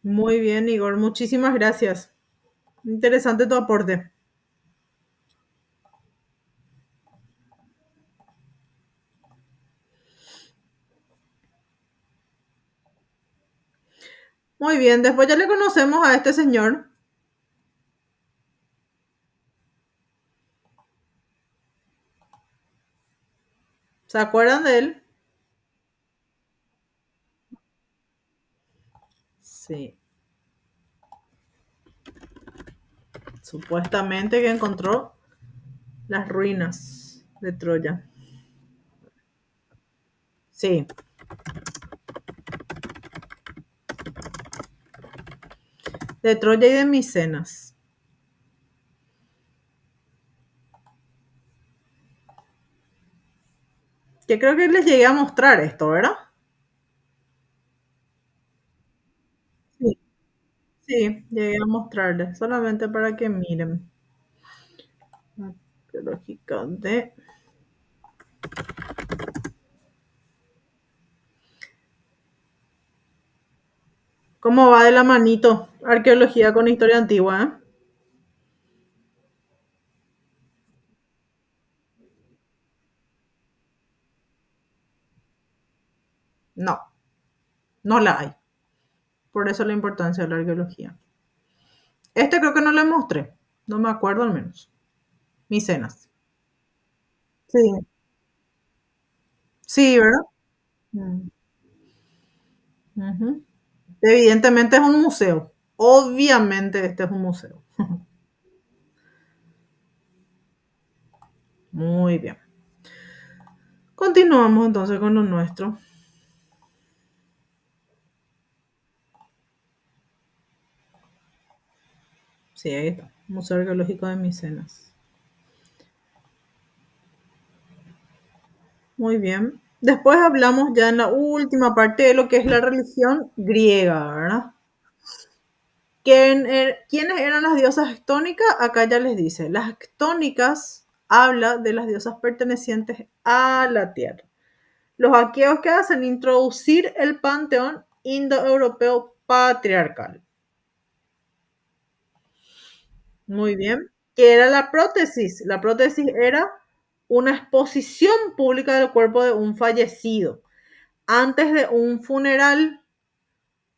Muy bien, Igor. Muchísimas gracias. Interesante tu aporte. Muy bien, después ya le conocemos a este señor. ¿Se acuerdan de él? Sí. Supuestamente que encontró las ruinas de Troya. Sí, de Troya y de Micenas. Que creo que les llegué a mostrar esto, ¿verdad? Sí, sí, llegué a mostrarles, solamente para que miren. Arqueológica de... ¿Cómo va de la manito? Arqueología con historia antigua, ¿eh? No, no la hay. Por eso la importancia de la arqueología. Este creo que no le mostré. No me acuerdo al menos. Micenas. Sí, sí, ¿verdad? Mm, ujú. Evidentemente es un museo. Obviamente este es un museo. Muy bien. Continuamos entonces con lo nuestro. Sí, ahí está. Museo Arqueológico de Micenas. Muy bien. Después hablamos ya en la última parte de lo que es la religión griega, ¿verdad? ¿Quiénes eran las diosas estónicas? Acá ya les dice. Las estónicas habla de las diosas pertenecientes a la tierra. Los aqueos que hacen introducir el panteón indoeuropeo patriarcal. Muy bien. ¿Qué era la prótesis? La prótesis era una exposición pública del cuerpo de un fallecido antes de un funeral.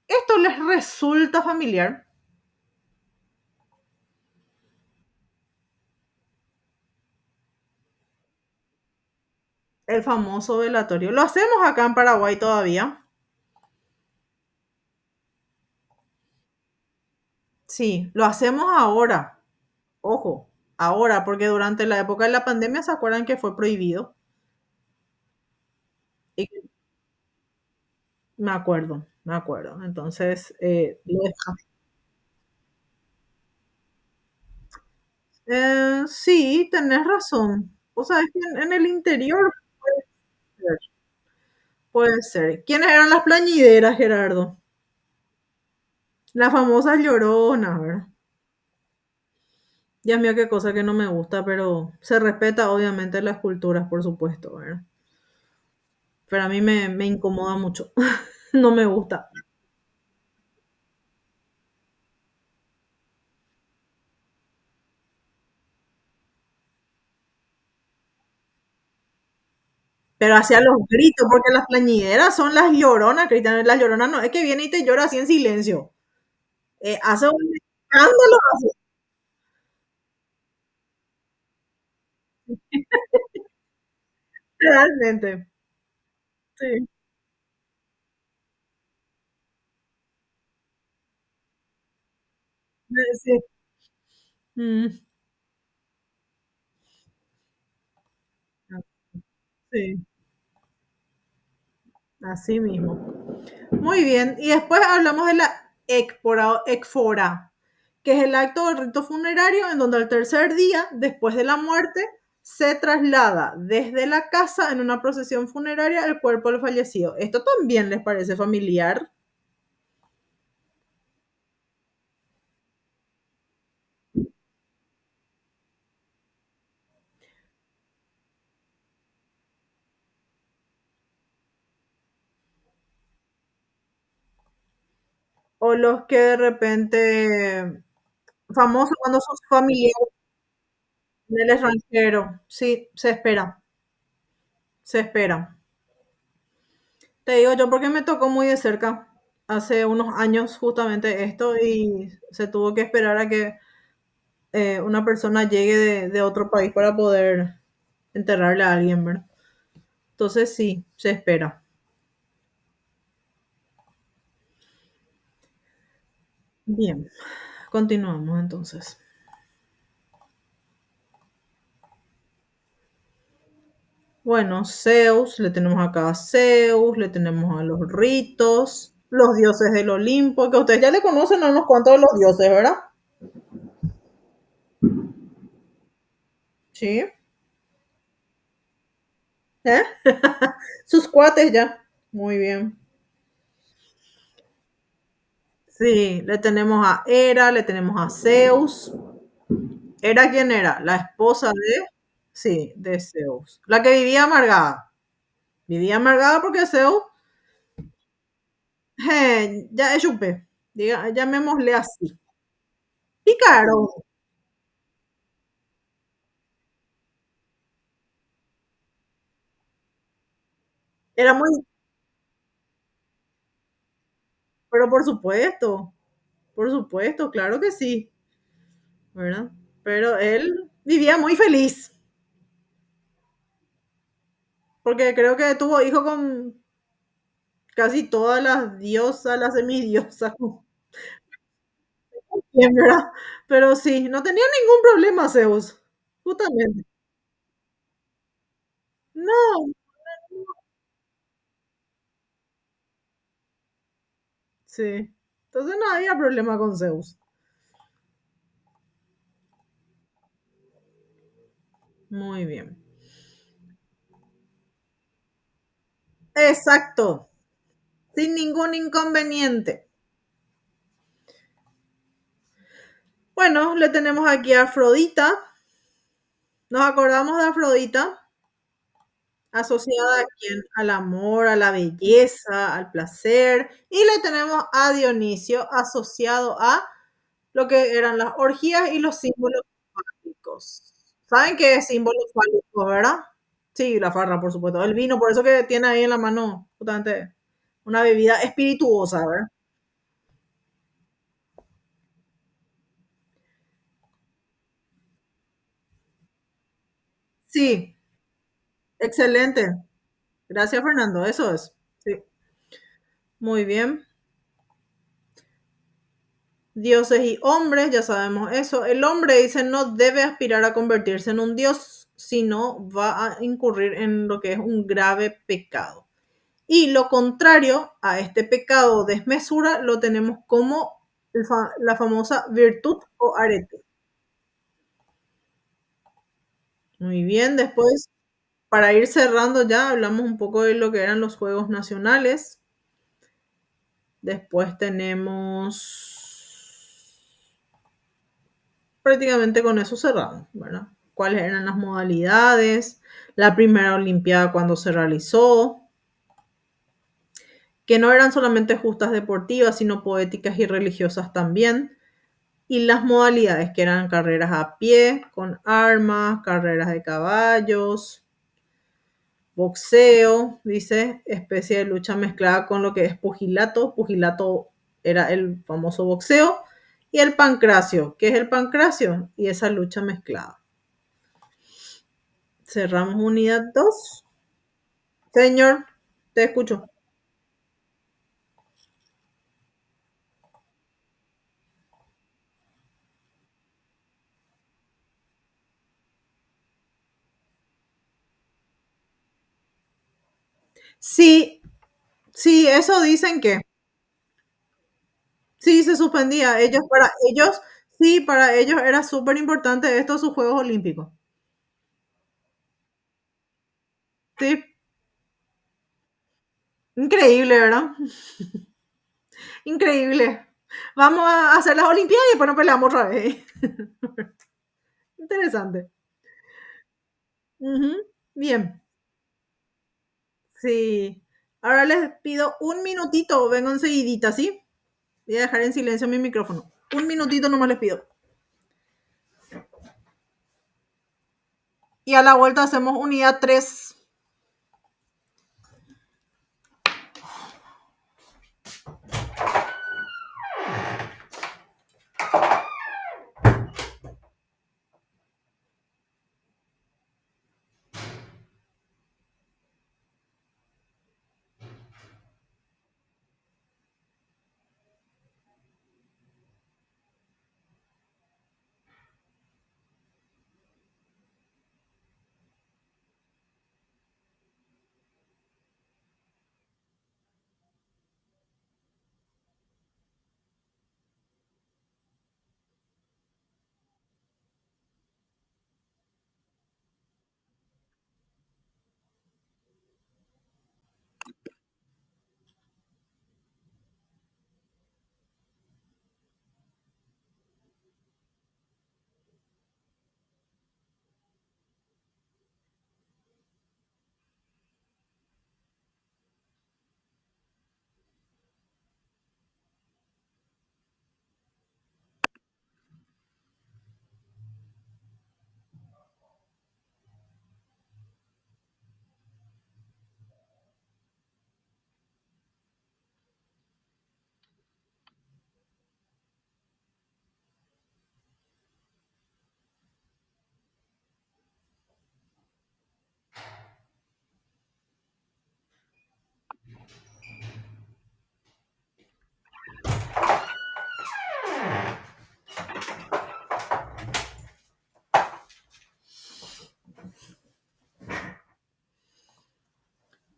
¿Esto les resulta familiar? El famoso velatorio. Lo hacemos acá en Paraguay todavía. Sí, lo hacemos ahora. Ojo, ahora, porque durante la época de la pandemia se acuerdan que fue prohibido. Y me acuerdo, me acuerdo. Entonces, lo deja. Sí, tenés razón. O sea, es que en el interior puede ser. Puede ser. ¿Quiénes eran las plañideras, Gerardo? Las famosas lloronas, ¿verdad? Dios mío, qué cosa que no me gusta, pero se respeta obviamente las culturas, por supuesto, ¿verdad? Pero a mí me incomoda mucho. No me gusta. Pero hacia los gritos, porque las plañideras son las lloronas, Cristian. Las lloronas no es que viene y te llora así en silencio. Hace un escándalo así. Realmente. Sí, sí. Mm, sí, así mismo. Muy bien. Y después hablamos de la ecpora, ecfora, que es el acto del rito funerario en donde al tercer día, después de la muerte, se traslada desde la casa en una procesión funeraria el cuerpo del fallecido. ¿Esto también les parece familiar? O los que de repente, famosos cuando sus familiares en el extranjero, sí, se espera, se espera. Te digo yo porque me tocó muy de cerca hace unos años justamente esto y se tuvo que esperar a que una persona llegue de otro país para poder enterrarle a alguien, ¿verdad? Entonces sí, se espera. Bien, continuamos entonces. Bueno, Zeus, le tenemos acá a Zeus, le tenemos a los ritos, los dioses del Olimpo, que ustedes ya le conocen a unos cuantos de los dioses, ¿verdad? Sí. ¿Eh? Sus cuates ya. Muy bien. Sí, le tenemos a Hera, le tenemos a Zeus. ¿Hera quién era? La esposa de... Sí, de Zeus. La que vivía amargada. Vivía amargada porque Zeus, ya es chupé. Diga, llamémosle así. Pícaro. Era muy... Pero por supuesto, claro que sí, ¿verdad? Pero él vivía muy feliz, porque creo que tuvo hijo con casi todas las diosas, las semidiosas, bien, ¿verdad? Pero sí, no tenía ningún problema Zeus, justamente. No, sí. Entonces no había problema con Zeus. Muy bien. Exacto, sin ningún inconveniente. Bueno, le tenemos aquí a Afrodita. Nos acordamos de Afrodita, asociada a quién? Al amor, a la belleza, al placer. Y le tenemos a Dionisio, asociado a lo que eran las orgías y los símbolos. fálicos. ¿Saben qué es símbolos fálicos, verdad? Sí, la farra, por supuesto. El vino, por eso que tiene ahí en la mano justamente una bebida espirituosa, ¿verdad? Sí, excelente. Gracias, Fernando. Eso es. Sí, muy bien. Dioses y hombres, ya sabemos eso. El hombre dice no debe aspirar a convertirse en un dios, sino va a incurrir en lo que es un grave pecado. Y lo contrario a este pecado o desmesura lo tenemos como la famosa virtud o arete. Muy bien, después, para ir cerrando ya, hablamos un poco de lo que eran los juegos nacionales. Después tenemos prácticamente con eso cerramos, ¿verdad? ¿Cuáles eran las modalidades? La primera Olimpiada cuando se realizó, que no eran solamente justas deportivas, sino poéticas y religiosas también. Y las modalidades, que eran carreras a pie, con armas, carreras de caballos, boxeo, dice, especie de lucha mezclada con lo que es pugilato. Pugilato era el famoso boxeo. Y el pancracio, ¿qué es el pancracio? Y esa lucha mezclada. Cerramos unidad 2. Señor, te escucho. Sí, sí, eso dicen que sí se suspendía. Ellos, sí, para ellos era súper importante esto, sus Juegos Olímpicos. Sí, increíble, ¿verdad? Increíble. Vamos a hacer las Olimpiadas y después nos peleamos otra vez. Interesante. Ujú. Bien, sí. Ahora les pido un minutito, vengo enseguidita, ¿sí? Voy a dejar en silencio mi micrófono. Un minutito nomás les pido. Y a la vuelta hacemos unidad 3.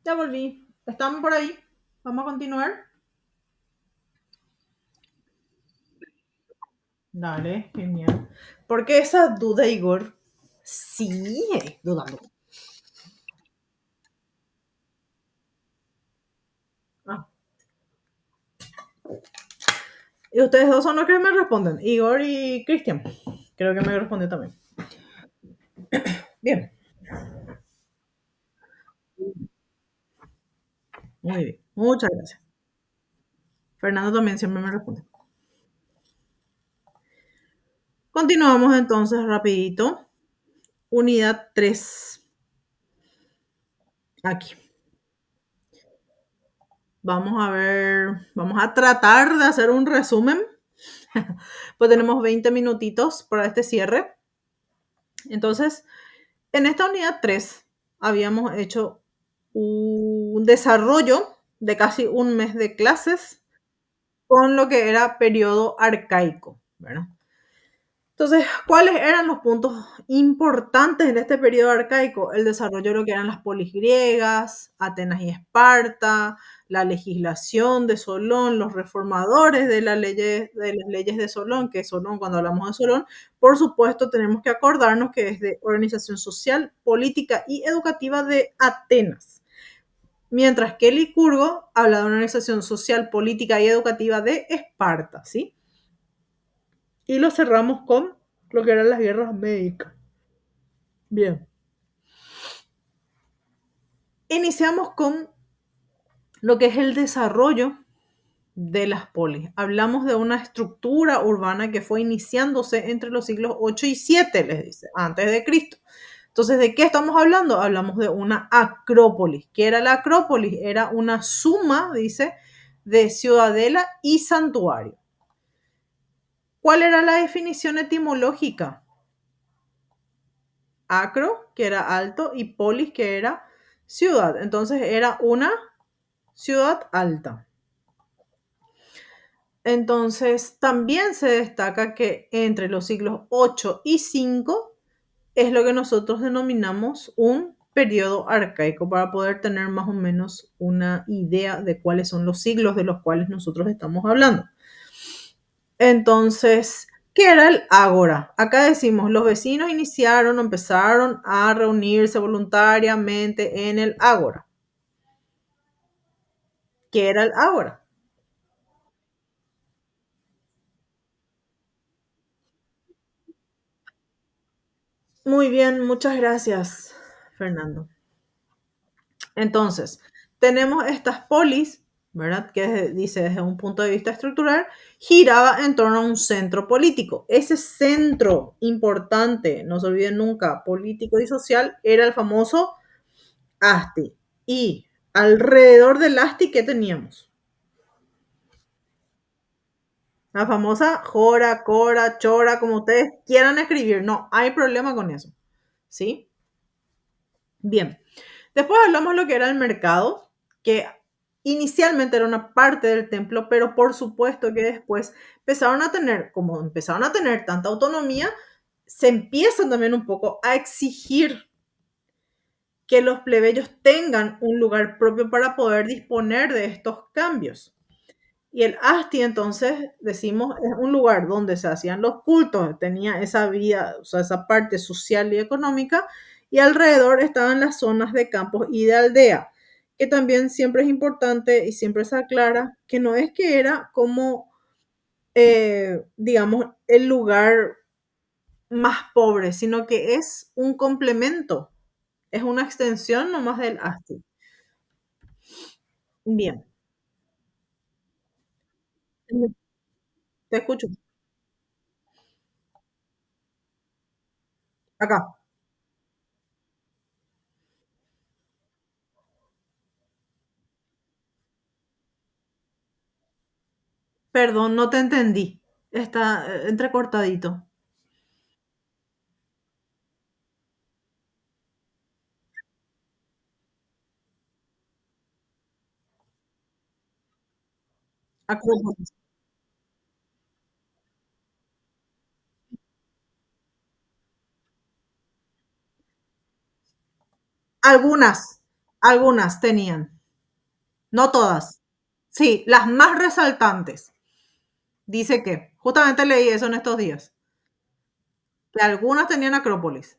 Ya volví. ¿Están por ahí? Vamos a continuar. Dale, genial. ¿Por qué esa duda, Igor? Sí, dudando. Ah, y ustedes dos son los que me responden, Igor y Cristian. Creo que me respondió también. Bien, muy bien. Muchas gracias. Fernando también siempre me responde. Continuamos entonces rapidito. Unidad 3. Aquí. Vamos a ver, vamos a tratar de hacer un resumen. Pues tenemos 20 minutitos para este cierre. Entonces, en esta unidad 3 habíamos hecho un desarrollo de casi un mes de clases con lo que era periodo arcaico, ¿verdad? Entonces, ¿cuáles eran los puntos importantes en este periodo arcaico? El desarrollo de lo que eran las polis griegas, Atenas y Esparta, la legislación de Solón, los reformadores de las leyes de Solón, que Solón, cuando hablamos de Solón, por supuesto tenemos que acordarnos que es de organización social, política y educativa de Atenas. Mientras que Licurgo habla de una organización social, política y educativa de Esparta, ¿sí? Y lo cerramos con lo que eran las guerras médicas. Bien. Iniciamos con lo que es el desarrollo de las polis. Hablamos de una estructura urbana que fue iniciándose entre los siglos 8 y 7, les dice, antes de Cristo. Entonces, ¿de qué estamos hablando? Hablamos de una acrópolis. ¿Qué era la acrópolis? Era una suma, dice, de ciudadela y santuario. ¿Cuál era la definición etimológica? Acro, que era alto, y polis, que era ciudad. Entonces era una ciudad alta. Entonces también se destaca que entre los siglos 8 y 5 es lo que nosotros denominamos un periodo arcaico para poder tener más o menos una idea de cuáles son los siglos de los cuales nosotros estamos hablando. Entonces, ¿qué era el ágora? Acá decimos, los vecinos iniciaron o empezaron a reunirse voluntariamente en el ágora. ¿Qué era el ágora? Muy bien, muchas gracias, Fernando. Entonces, tenemos estas polis, ¿verdad? Que dice desde un punto de vista estructural, giraba en torno a un centro político. Ese centro importante, no se olviden nunca, político y social, era el famoso Asti. Y alrededor del Asti, ¿qué teníamos? La famosa Jora, Cora, Chora, como ustedes quieran escribir. No hay problema con eso. ¿Sí? Bien. Después hablamos de lo que era el mercado, que inicialmente era una parte del templo, pero por supuesto que después empezaron a tener, como empezaron a tener tanta autonomía, se empiezan también un poco a exigir que los plebeyos tengan un lugar propio para poder disponer de estos cambios. Y el Asti, entonces, decimos, es un lugar donde se hacían los cultos, tenía esa vida, o sea, esa parte social y económica, y alrededor estaban las zonas de campos y de aldea, que también siempre es importante y siempre se aclara que no es que era como, digamos, el lugar más pobre, sino que es un complemento, es una extensión nomás del Asti. Bien, te escucho. Acá. Perdón, no te entendí. Está entrecortadito. Acrópolis. Algunas, algunas tenían, no todas. Sí, las más resaltantes. Dice que, justamente leí eso en estos días, que algunas tenían acrópolis.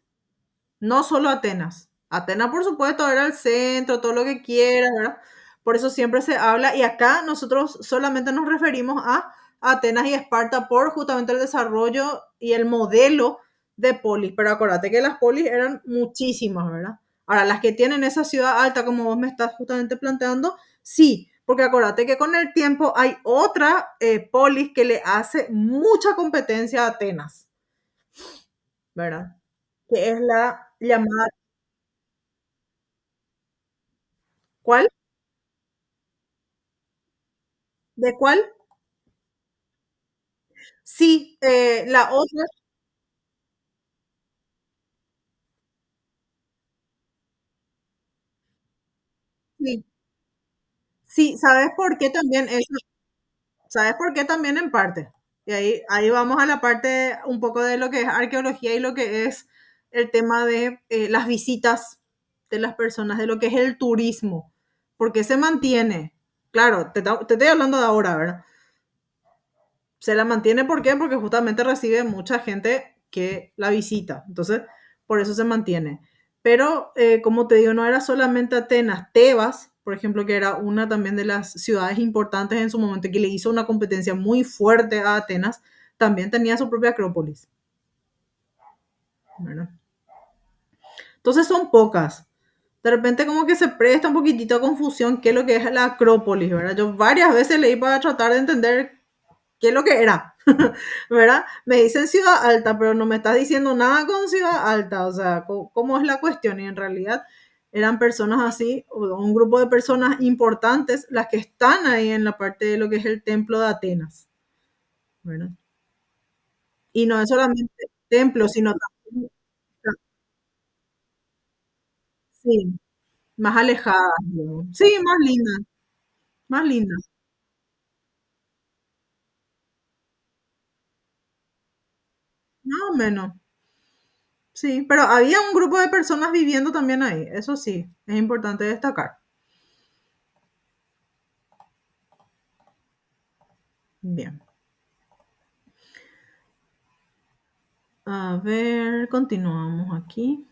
No solo Atenas. Atenas, por supuesto, era el centro, todo lo que quieras, ¿verdad? Por eso siempre se habla, y acá nosotros solamente nos referimos a Atenas y Esparta por justamente el desarrollo y el modelo de polis. Pero acuérdate que las polis eran muchísimas, ¿verdad? Ahora, las que tienen esa ciudad alta, como vos me estás justamente planteando, sí, porque acuérdate que con el tiempo hay otra polis que le hace mucha competencia a Atenas. ¿verdad? Que es la llamada, ¿cuál? ¿De cuál? Sí, la otra, sí, sí, ¿sabes por qué también eso? ¿Sabes por qué también en parte? Y ahí vamos a la parte un poco de lo que es arqueología y lo que es el tema de las visitas de las personas, de lo que es el turismo. ¿Por qué se mantiene? Claro, te estoy hablando de ahora, ¿verdad? Se la mantiene, ¿por qué? Porque justamente recibe mucha gente que la visita. Entonces, por eso se mantiene. Pero, como te digo, no era solamente Atenas, Tebas, por ejemplo, que era una también de las ciudades importantes en su momento, que le hizo una competencia muy fuerte a Atenas, también tenía su propia acrópolis, ¿verdad? Entonces son pocas. De repente como que se presta un poquitito a confusión qué es lo que es la acrópolis, ¿verdad? Yo varias veces leí para tratar de entender qué es lo que era, ¿verdad? Me dicen Ciudad Alta, pero no me estás diciendo nada con Ciudad Alta, o sea, ¿cómo es la cuestión? Y en realidad eran personas así, un grupo de personas importantes, las que están ahí en la parte de lo que es el templo de Atenas, ¿verdad? Y no es solamente templo, sino también, sí, más alejadas, digamos. Sí, más lindas, más o menos. Sí, pero había un grupo de personas viviendo también ahí, eso sí, es importante destacar. Bien. A ver, continuamos aquí.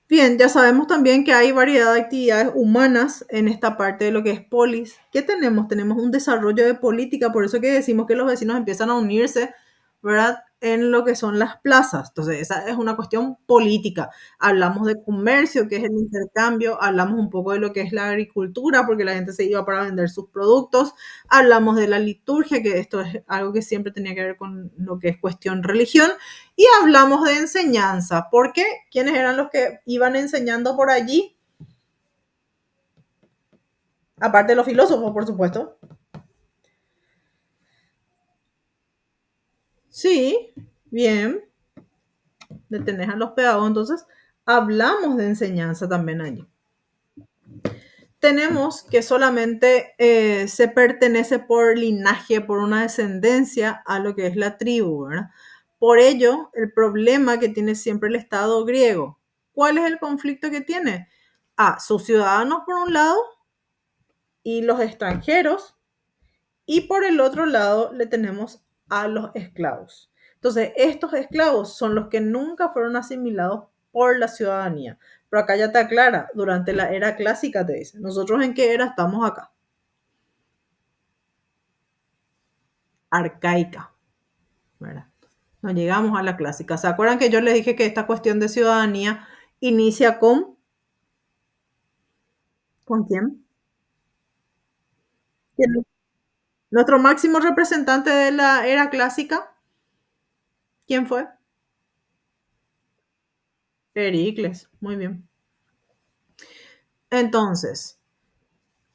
Bien, ya sabemos también que hay variedad de actividades humanas en esta parte de lo que es polis. ¿Qué tenemos? Tenemos un desarrollo de política, por eso que decimos que los vecinos empiezan a unirse, ¿verdad? En lo que son las plazas. Entonces, esa es una cuestión política. Hablamos de comercio, que es el intercambio, hablamos un poco de lo que es la agricultura, porque la gente se iba para vender sus productos, hablamos de la liturgia, que esto es algo que siempre tenía que ver con lo que es cuestión religión, y hablamos de enseñanza, porque ¿quiénes eran los que iban enseñando por allí? Aparte de los filósofos, por supuesto. Sí, bien, de tenés a los pedagogos, entonces hablamos de enseñanza también allí. Tenemos que solamente se pertenece por linaje, por una descendencia a lo que es la tribu, ¿verdad? Por ello, el problema que tiene siempre el Estado griego. ¿Cuál es el conflicto que tiene? Sus ciudadanos por un lado y los extranjeros, y por el otro lado le tenemos a los esclavos. Entonces, estos esclavos son los que nunca fueron asimilados por la ciudadanía. Pero acá ya te aclara, durante la era clásica te dice, nosotros en qué era estamos acá, arcaica, ¿verdad? No llegamos a la clásica. ¿Se acuerdan que yo les dije que esta cuestión de ciudadanía inicia con quién? ¿Quién? Nuestro máximo representante de la era clásica, ¿quién fue? Pericles, muy bien. Entonces,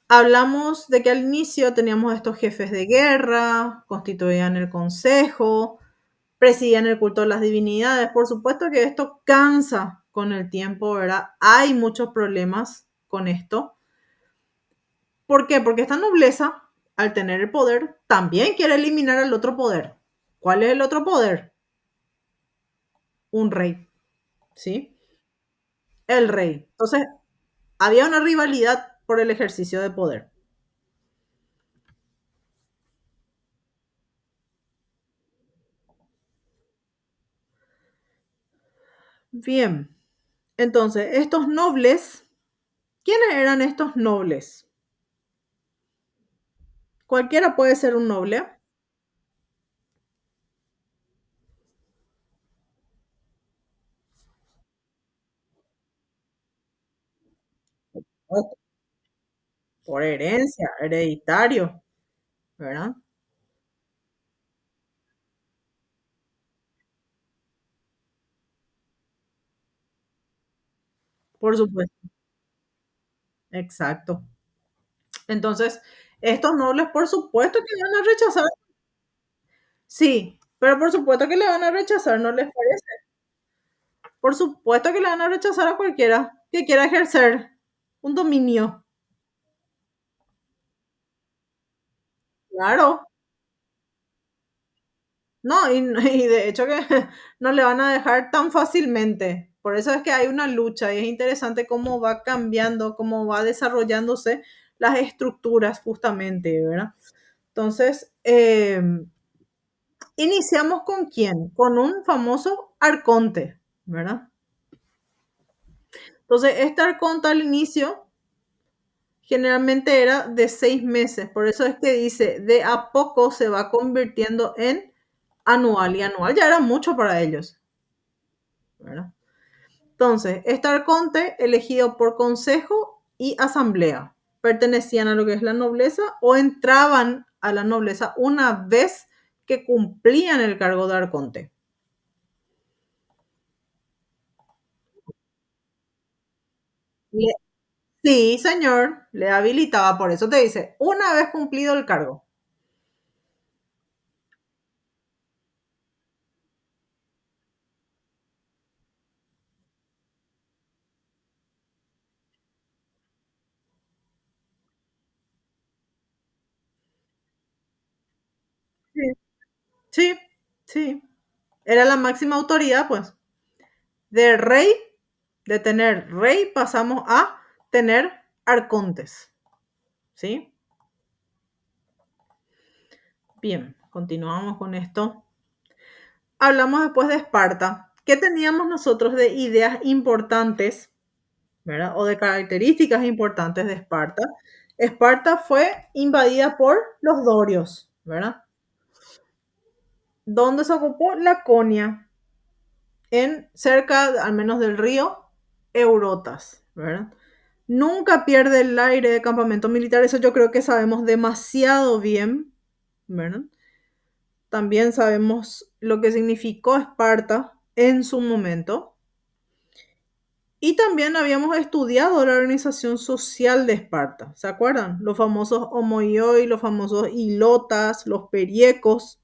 hablamos de que al inicio teníamos estos jefes de guerra, constituían el consejo, presidían el culto de las divinidades. Por supuesto que esto cansa con el tiempo, ¿verdad? Hay muchos problemas con esto. ¿Por qué? Porque esta nobleza, al tener el poder, también quiere eliminar al otro poder. ¿Cuál es el otro poder? Un rey, ¿sí? El rey. Entonces, había una rivalidad por el ejercicio de poder. Bien, entonces, estos nobles, ¿quiénes eran estos nobles? Cualquiera puede ser un noble, o por herencia, hereditario, ¿verdad? por supuesto, exacto. Entonces, estos nobles, por supuesto que van a rechazar, sí, pero por supuesto que le van a rechazar, ¿no les parece? Por supuesto que le van a rechazar a cualquiera que quiera ejercer un dominio. Claro, no, y de hecho que no le van a dejar tan fácilmente. Por eso es que hay una lucha y es interesante cómo va cambiando, cómo va desarrollándose las estructuras justamente, ¿verdad? Entonces, iniciamos con quién, con un famoso arconte, ¿verdad? Entonces, este arconte al inicio generalmente era de 6 meses, por eso es que dice, de a poco se va convirtiendo en anual y anual ya era mucho para ellos, ¿verdad? Entonces, este arconte elegido por consejo y asamblea, pertenecían a lo que es la nobleza o entraban a la nobleza una vez que cumplían el cargo de arconte. Le- sí, señor, le habilitaba, por eso te dice, una vez cumplido el cargo. Sí, sí, sí. Era la máxima autoridad, pues. De rey, de tener rey, pasamos a tener arcontes, ¿sí? Bien, continuamos con esto. Hablamos después de Esparta. ¿Qué teníamos nosotros de ideas importantes, ¿verdad? O de características importantes de Esparta? Esparta fue invadida por los dorios, ¿verdad? ¿Dónde se ocupó? Laconia, en cerca, al menos del río Eurotas, ¿verdad? Nunca pierde el aire de campamento militar, eso yo creo que sabemos demasiado bien, ¿verdad? También sabemos lo que significó Esparta en su momento. Y también habíamos estudiado la organización social de Esparta, ¿se acuerdan? Los famosos homoioi, los famosos hilotas, los periecos,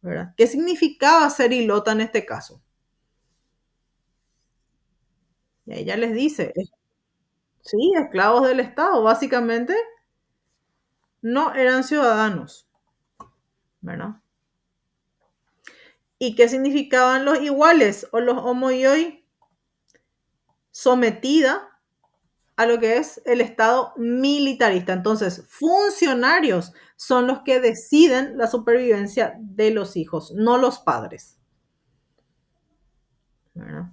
¿verdad? ¿Qué significaba ser hilota en este caso? Y ella les dice, sí, esclavos del Estado, básicamente no eran ciudadanos, ¿verdad? ¿Y qué significaban los iguales o los homoioi? Sometida a lo que es el Estado militarista. Entonces, funcionarios son los que deciden la supervivencia de los hijos, no los padres, ¿verdad?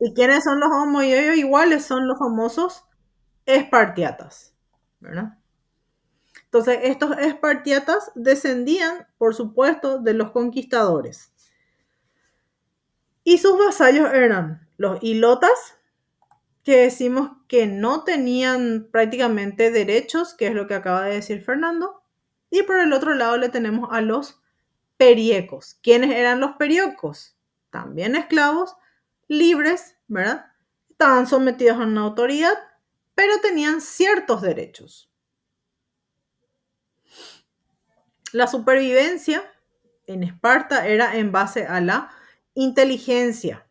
¿Y quiénes son los homoioi iguales? Son los famosos espartiatas, ¿verdad? Entonces, estos espartiatas descendían, por supuesto, de los conquistadores. Y sus vasallos eran los hilotas, que decimos que no tenían prácticamente derechos, que es lo que acaba de decir Fernando. Y por el otro lado le tenemos a los periecos. ¿Quiénes eran los periecos? También esclavos, libres, ¿verdad? Estaban sometidos a una autoridad, pero tenían ciertos derechos. La supervivencia en Esparta era en base a la inteligencia,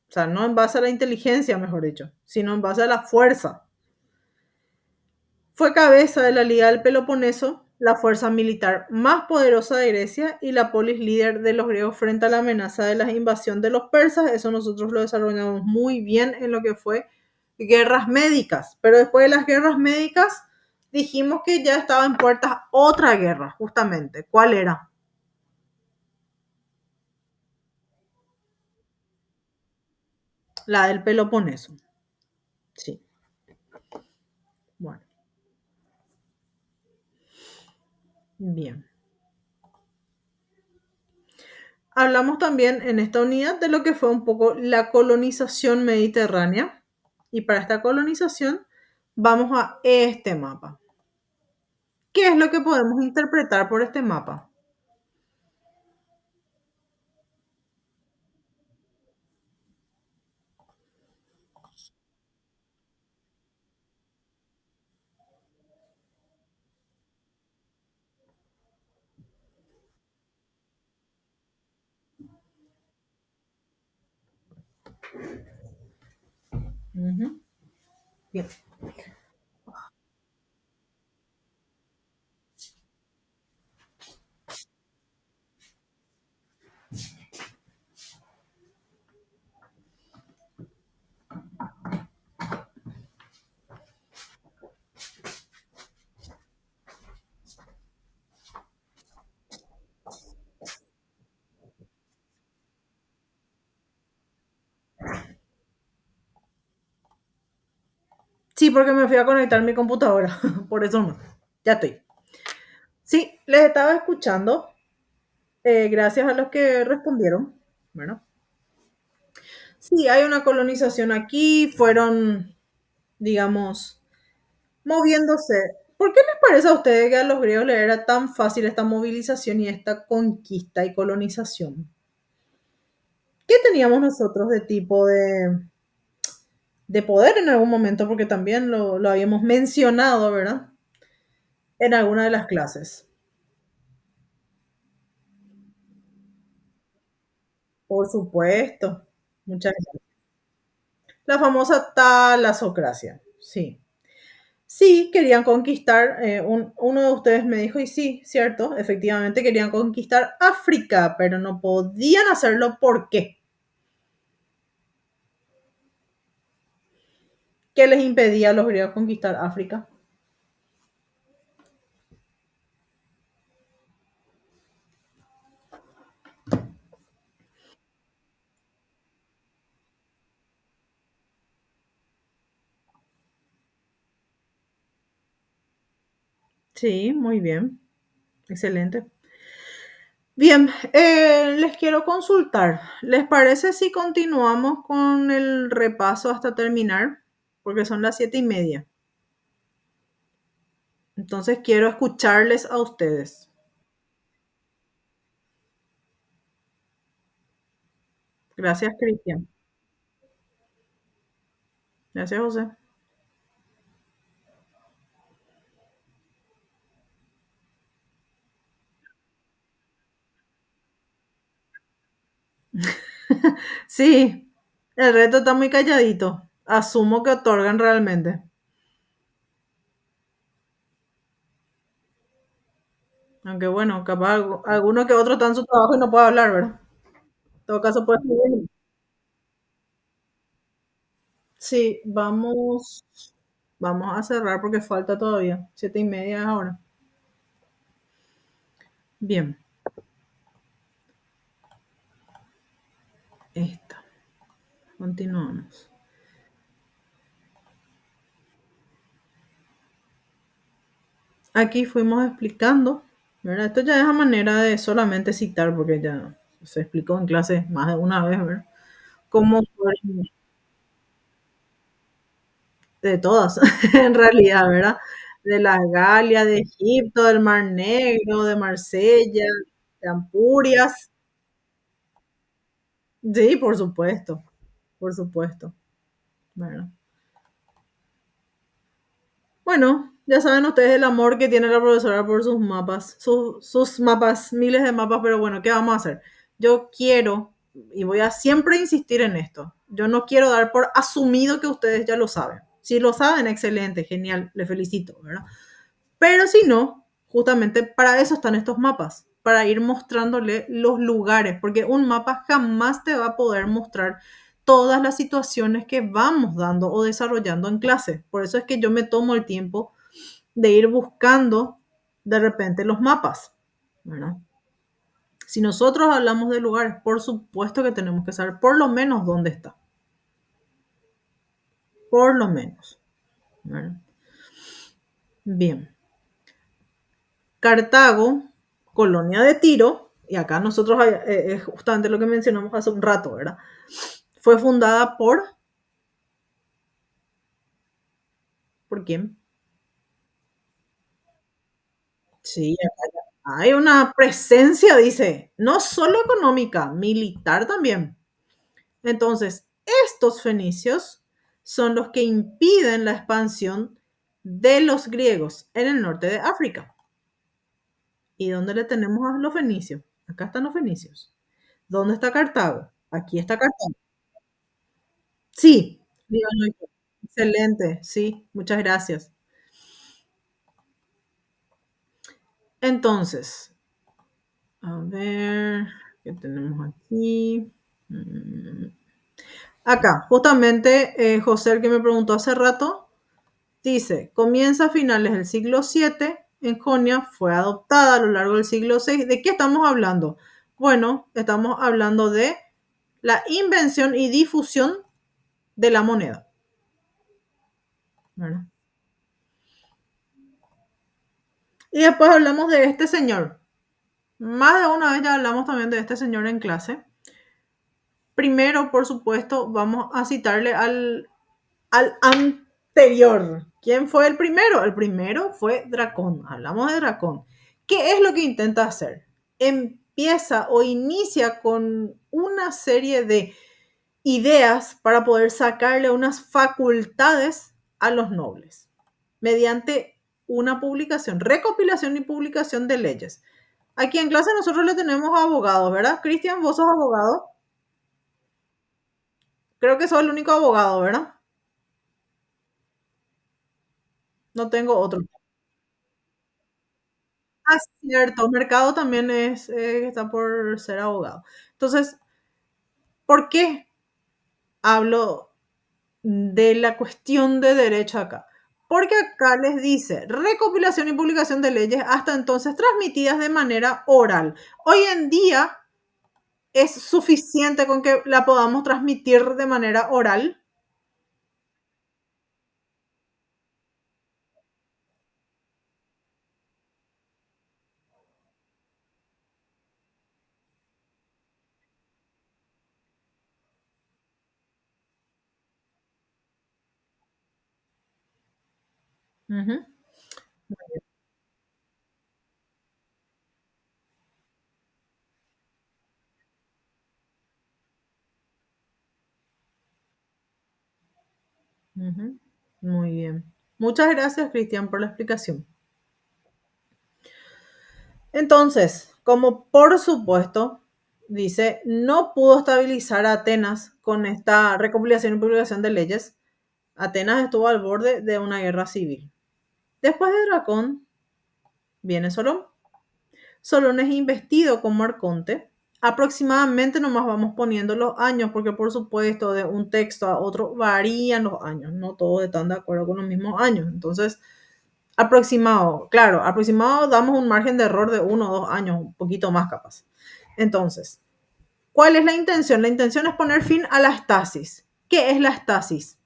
o sea, no en base a la inteligencia, mejor dicho, sino en base a la fuerza. Fue cabeza de la Liga del Peloponeso, la fuerza militar más poderosa de Grecia y la polis líder de los griegos frente a la amenaza de la invasión de los persas. Eso nosotros lo desarrollamos muy bien en lo que fue guerras médicas. Pero después de las guerras médicas dijimos que ya estaba en puertas otra guerra, justamente. ¿Cuál era? La del Peloponeso. Sí, bueno, bien. Hablamos también en esta unidad de lo que fue un poco la colonización mediterránea. Y para esta colonización vamos a este mapa. ¿Qué es lo que podemos interpretar por este mapa? Ujú. Bien. Sí, porque me fui a conectar mi computadora, por eso no. Ya estoy. Sí, les estaba escuchando, gracias a los que respondieron. Bueno, sí, hay una colonización aquí, fueron, digamos, moviéndose. ¿Por qué les parece a ustedes que a los griegos les era tan fácil esta movilización y esta conquista y colonización? ¿Qué teníamos nosotros de tipo de poder en algún momento? Porque también lo habíamos mencionado, ¿verdad? En alguna de las clases. Por supuesto. Muchas gracias. La famosa talasocracia. Sí. Sí, querían conquistar, uno de ustedes me dijo, y sí, cierto, efectivamente querían conquistar África, pero no podían hacerlo. ¿Por qué? ¿Qué les impedía a los griegos conquistar África? Sí, muy bien, excelente. Bien, les quiero consultar. ¿Les parece si continuamos con el repaso hasta terminar? Porque son las 7:30. Entonces quiero escucharles a ustedes. Gracias, Cristian. Gracias, José. Sí, el reto está muy calladito. Asumo que otorgan realmente. Aunque bueno, capaz alguno que otro está en su trabajo y no puede hablar, ¿verdad? En todo caso, puede escribir. Sí, vamos a cerrar porque falta todavía. 7:30 es ahora. Bien, esta. Continuamos. Aquí fuimos explicando, ¿verdad? Esto ya es a manera de solamente citar, porque ya se explicó en clase más de una vez, ¿verdad? Cómo fueron de todas, en realidad, ¿verdad? De las Galias, de Egipto, del Mar Negro, de Marsella, de Ampurias. Sí, por supuesto, ¿verdad? Bueno, ya saben ustedes el amor que tiene la profesora por sus mapas, sus mapas, miles de mapas, pero bueno, ¿qué vamos a hacer? Yo quiero, y voy a siempre insistir en esto, yo no quiero dar por asumido que ustedes ya lo saben. Si lo saben, excelente, genial, les felicito, ¿verdad? Pero si no, justamente para eso están estos mapas, para ir mostrándole los lugares, porque un mapa jamás te va a poder mostrar todas las situaciones que vamos dando o desarrollando en clase. Por eso es que yo me tomo el tiempo de ir buscando de repente los mapas, ¿verdad? Si nosotros hablamos de lugares, por supuesto que tenemos que saber por lo menos dónde está, por lo menos, ¿verdad? Bien, Cartago, colonia de Tiro, y acá nosotros es justamente lo que mencionamos hace un rato, ¿verdad? Fue fundada ¿por quién? Sí, acá hay una presencia, dice, no solo económica, militar también. Entonces, estos fenicios son los que impiden la expansión de los griegos en el norte de África. ¿Y dónde le tenemos a los fenicios? Acá están los fenicios. ¿Dónde está Cartago? Aquí está Cartago. Sí, díganlo. excelente, sí, muchas gracias. Entonces, a ver, ¿qué tenemos aquí? Mm, Acá, justamente, José, el que me preguntó hace rato, dice, comienza a finales del siglo VII en Jonia, fue adoptada a lo largo del siglo VI. ¿De qué estamos hablando? Bueno, estamos hablando de la invención y difusión de la moneda, ¿verdad? Y después hablamos de este señor. Más de una vez ya hablamos también de este señor en clase. Primero, por supuesto, vamos a citarle al anterior. ¿Quién fue el primero? El primero fue Dracón. Hablamos de Dracón. ¿Qué es lo que intenta hacer? Empieza o inicia con una serie de ideas para poder sacarle unas facultades a los nobles mediante una publicación, recopilación y publicación de leyes. Aquí en clase nosotros le tenemos abogados, ¿verdad? Cristian, vos sos abogado. Creo que sos el único abogado, ¿verdad? No tengo otro. Ah, cierto, Mercado también está por ser abogado. Entonces, ¿por qué hablo de la cuestión de derecho acá? Porque acá les dice recopilación y publicación de leyes hasta entonces transmitidas de manera oral. Hoy en día es suficiente con que la podamos transmitir de manera oral. Ujú, ujú. Muy bien. Muchas gracias, Cristian, por la explicación. Entonces, como por supuesto, dice, no pudo estabilizar a Atenas con esta recopilación y publicación de leyes, Atenas estuvo al borde de una guerra civil. Después de Dracón viene Solón. Solón es investido como arconte. Aproximadamente nomás vamos poniendo los años, porque por supuesto de un texto a otro varían los años, no todos están de acuerdo con los mismos años. Entonces, aproximado, claro, aproximado damos un margen de error de 1 o 2 años, un poquito más capaz. Entonces, ¿cuál es la intención? La intención es poner fin a la estasis. ¿Qué es la estasis?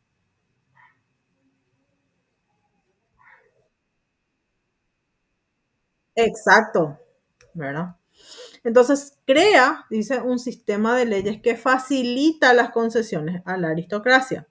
Exacto, ¿verdad? Entonces, crea, dice, un sistema de leyes que facilita las concesiones a la aristocracia.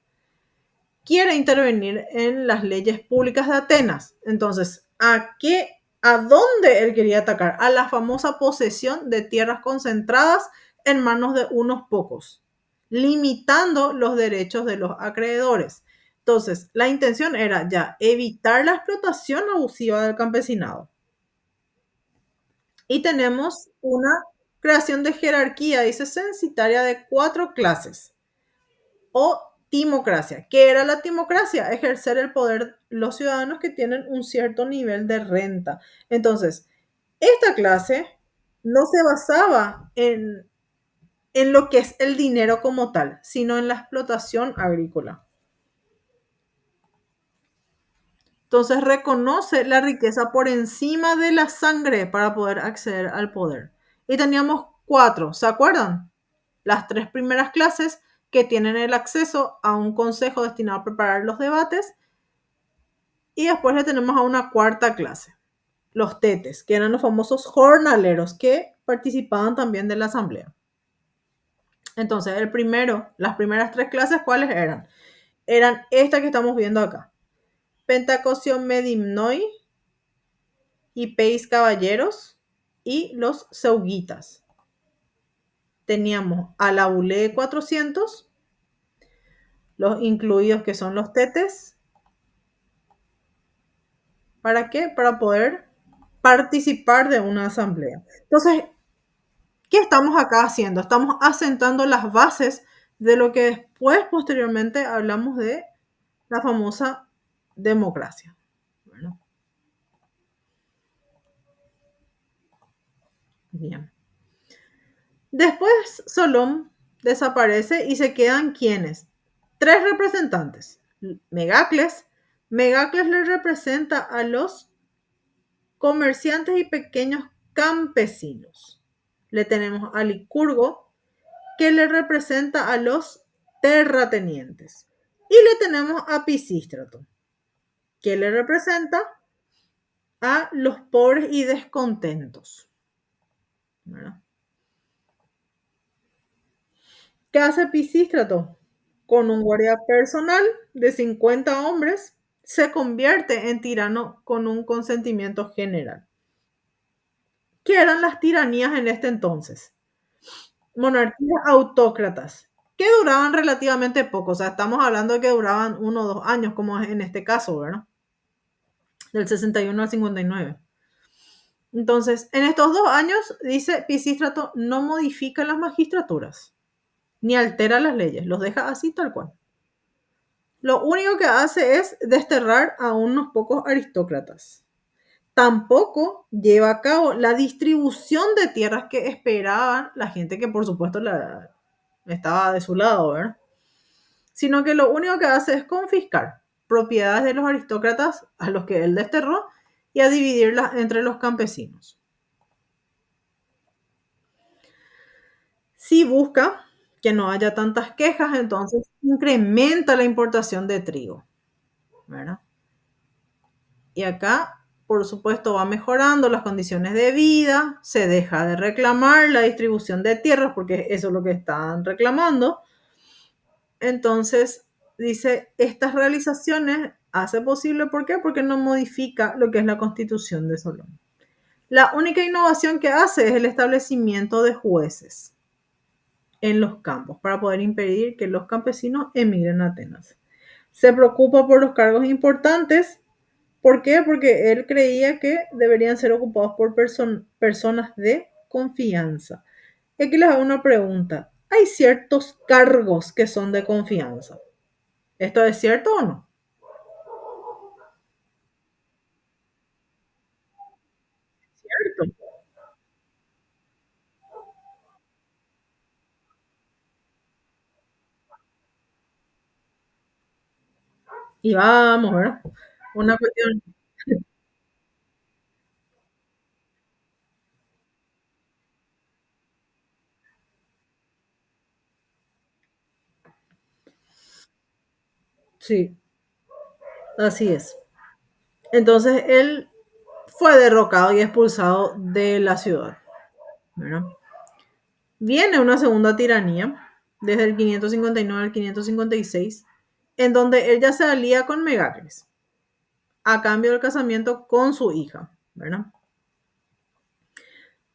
Quiere intervenir en las leyes públicas de Atenas. Entonces, a dónde él quería atacar? A la famosa posesión de tierras concentradas en manos de unos pocos, limitando los derechos de los acreedores. Entonces, la intención era ya evitar la explotación abusiva del campesinado. Y tenemos una creación de jerarquía, dice censitaria, de 4 clases o timocracia. ¿Qué era la timocracia? Ejercer el poder los ciudadanos que tienen un cierto nivel de renta. Entonces, esta clase no se basaba en lo que es el dinero como tal, sino en la explotación agrícola. Entonces reconoce la riqueza por encima de la sangre para poder acceder al poder. Y teníamos 4, ¿se acuerdan? Las 3 primeras clases que tienen el acceso a un consejo destinado a preparar los debates. Y después le tenemos a una 4 clase, los tetes, que eran los famosos jornaleros que participaban también de la asamblea. Entonces, las primeras 3 clases, ¿cuáles eran? Eran estas que estamos viendo acá. Pentacosio Medimnoi y Peis Caballeros y los Seuguitas. Teníamos a la ULE 400, los incluidos que son los tetes. ¿Para qué? Para poder participar de una asamblea. Entonces, ¿qué estamos acá haciendo? Estamos asentando las bases de lo que después, posteriormente, hablamos de la famosa democracia. Bueno, bien. Después Solón desaparece y se quedan ¿quiénes? Tres representantes. Megacles. Megacles le representa a los comerciantes y pequeños campesinos. Le tenemos a Licurgo, que le representa a los terratenientes. Y le tenemos a Pisístrato, que le representa a los pobres y descontentos. ¿Verdad? ¿Qué hace Pisístrato? Con un guardia personal de 50 hombres, se convierte en tirano con un consentimiento general. ¿Qué eran las tiranías en este entonces? Monarquías autócratas, que duraban relativamente poco. O sea, estamos hablando de que duraban 1 o 2 años, como es en este caso, ¿verdad? Del 61 al 59. Entonces, en estos 2 años, dice Pisístrato, no modifica las magistraturas, ni altera las leyes, los deja así tal cual. Lo único que hace es desterrar a unos pocos aristócratas. Tampoco lleva a cabo la distribución de tierras que esperaban la gente que por supuesto estaba de su lado, ¿verdad? Sino que lo único que hace es confiscar propiedades de los aristócratas a los que él desterró y a dividirlas entre los campesinos. Si busca que no haya tantas quejas, entonces incrementa la importación de trigo, ¿verdad? Y acá, por supuesto, va mejorando las condiciones de vida, se deja de reclamar la distribución de tierras, porque eso es lo que están reclamando. Entonces, dice, estas realizaciones hace posible, ¿por qué? Porque no modifica lo que es la constitución de Solón. La única innovación que hace es el establecimiento de jueces en los campos para poder impedir que los campesinos emigren a Atenas. Se preocupa por los cargos importantes. ¿Por qué? Porque él creía que deberían ser ocupados por personas de confianza. Y aquí les hago una pregunta. ¿Hay ciertos cargos que son de confianza? ¿Esto es cierto o no? Cierto. Y vamos, ¿verdad? Una cuestión, sí, así es. Entonces él fue derrocado y expulsado de la ciudad, ¿verdad? Viene una segunda tiranía, desde el 559 al 556, en donde él ya se alía con Megacles, a cambio del casamiento con su hija, ¿verdad?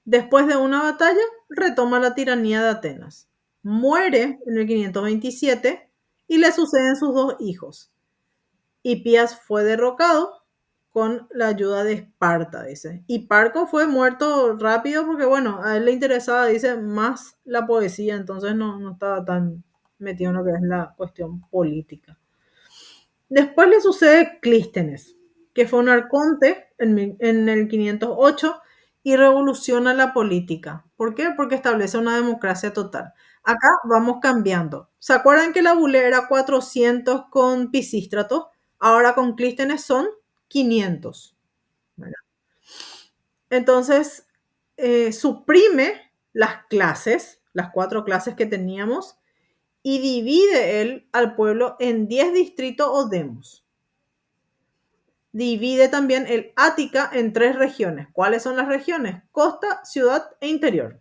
Después de una batalla, retoma la tiranía de Atenas. Muere en el 527 y le suceden sus dos hijos. Hipías fue derrocado con la ayuda de Esparta, dice. Y Parco fue muerto rápido porque, bueno, a él le interesaba, dice, más la poesía, entonces no estaba tan metido en lo que es la cuestión política. Después le sucede Clístenes, que fue un arconte en el 508 y revoluciona la política. ¿Por qué? Porque establece una democracia total. Acá vamos cambiando. ¿Se acuerdan que la bule era 400 con Pisístrato? Ahora con Clístenes son 500. ¿Verdad? Entonces, suprime las clases, las 4 clases que teníamos, y divide él al pueblo en 10 distritos o demos. Divide también el Ática en 3 regiones. ¿Cuáles son las regiones? Costa, ciudad e interior.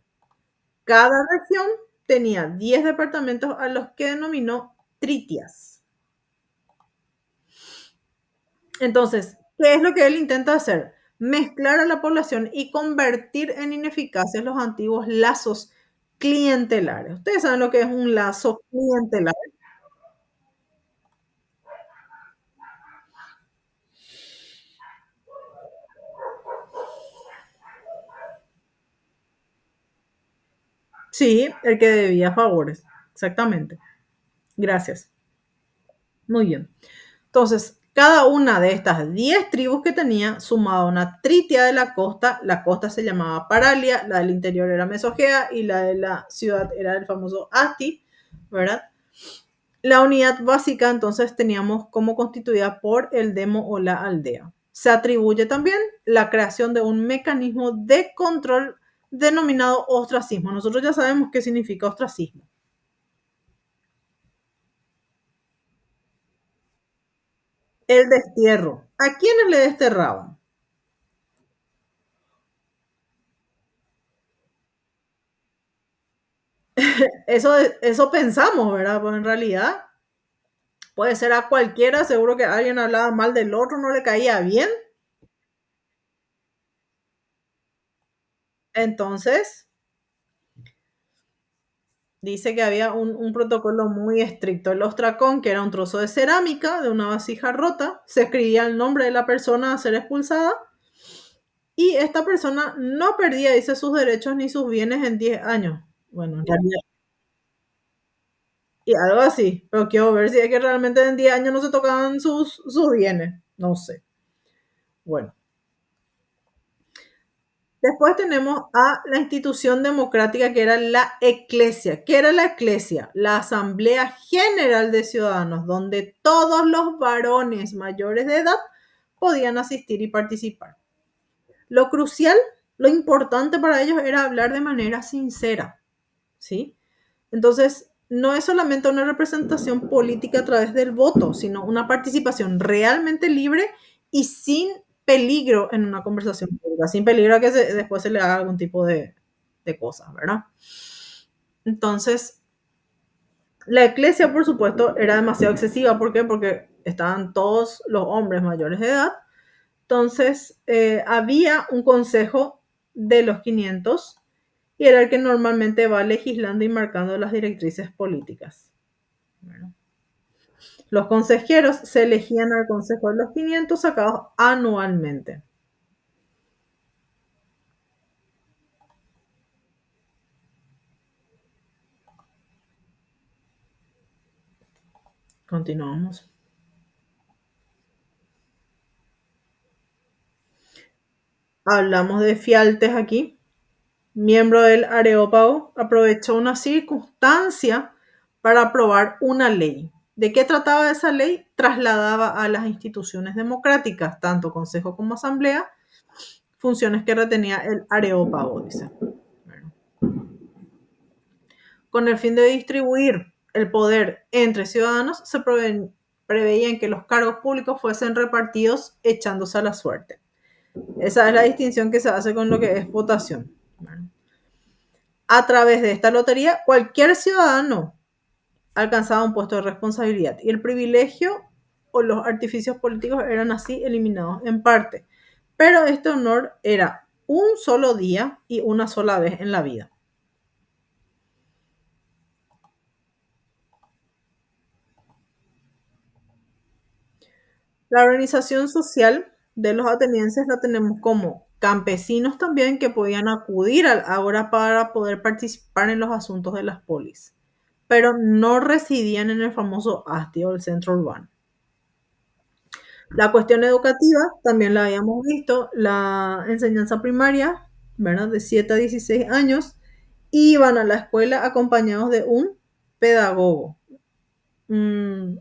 Cada región tenía 10 departamentos a los que denominó tritias. Entonces, ¿qué es lo que él intenta hacer? Mezclar a la población y convertir en ineficaces los antiguos lazos clientelares. Ustedes saben lo que es un lazo clientelar. Sí, el que debía favores. Exactamente. Gracias. Muy bien. Entonces, cada una de estas 10 tribus que tenía sumaba una tritia de la costa se llamaba Paralia, la del interior era Mesogea y la de la ciudad era el famoso Asti, ¿verdad? La unidad básica entonces teníamos como constituida por el demo o la aldea. Se atribuye también la creación de un mecanismo de control denominado ostracismo. Nosotros ya sabemos qué significa ostracismo. El destierro. ¿A quiénes le desterraban? Eso pensamos, ¿verdad? Pues en realidad puede ser a cualquiera, seguro que alguien hablaba mal del otro, no le caía bien. Entonces, dice que había un protocolo muy estricto. El ostracón, que era un trozo de cerámica de una vasija rota, se escribía el nombre de la persona a ser expulsada y esta persona no perdía, dice, sus derechos ni sus bienes en 10 años. Bueno, en realidad, y algo así, pero quiero ver si es que realmente en 10 años no se tocaban sus bienes. No sé. Bueno, después tenemos a la institución democrática que era la Eclesia. ¿Qué era la Eclesia? La Asamblea General de Ciudadanos, donde todos los varones mayores de edad podían asistir y participar. Lo crucial, lo importante para ellos era hablar de manera sincera, ¿sí? Entonces, no es solamente una representación política a través del voto, sino una participación realmente libre y sin peligro en una conversación pública, sin peligro a que después se le haga algún tipo de cosas, ¿verdad? Entonces, la iglesia, por supuesto, era demasiado excesiva. ¿Por qué? Porque estaban todos los hombres mayores de edad. Entonces, había un consejo de los 500 y era el que normalmente va legislando y marcando las directrices políticas. Bueno, los consejeros se elegían al Consejo de los 500 sacados anualmente. Continuamos. Hablamos de Fialtes aquí. Miembro del Areópago, aprovechó una circunstancia para aprobar una ley. ¿De qué trataba esa ley? Trasladaba a las instituciones democráticas, tanto Consejo como Asamblea, funciones que retenía el Areópago, dice. Bueno, con el fin de distribuir el poder entre ciudadanos, se preveían que los cargos públicos fuesen repartidos echándose a la suerte. Esa es la distinción que se hace con lo que es votación. Bueno, a través de esta lotería, cualquier ciudadano alcanzaba un puesto de responsabilidad y el privilegio o los artificios políticos eran así eliminados en parte. Pero este honor era un solo día y una sola vez en la vida. La organización social de los atenienses la tenemos como campesinos también que podían acudir al ágora para poder participar en los asuntos de las polis, pero no residían en el famoso Asti o el centro urbano. La cuestión educativa también la habíamos visto, la enseñanza primaria, ¿verdad? De 7 a 16 años, iban a la escuela acompañados de un pedagogo, mm,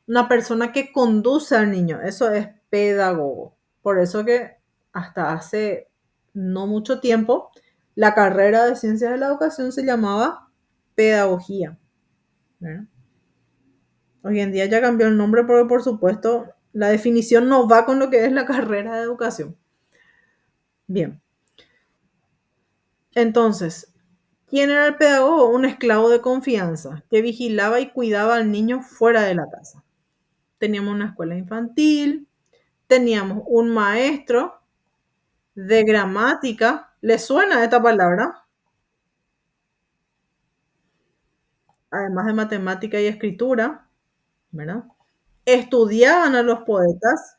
una persona que conduce al niño, eso es pedagogo. Por eso que hasta hace no mucho tiempo la carrera de ciencias de la educación se llamaba pedagogía, ¿verdad? Hoy en día ya cambió el nombre porque por supuesto la definición no va con lo que es la carrera de educación. Bien, entonces, ¿quién era el pedagogo? Un esclavo de confianza que vigilaba y cuidaba al niño fuera de la casa. Teníamos una escuela infantil, teníamos un maestro de gramática. ¿Le suena esta palabra? Además de matemática y escritura, ¿verdad? Estudiaban a los poetas,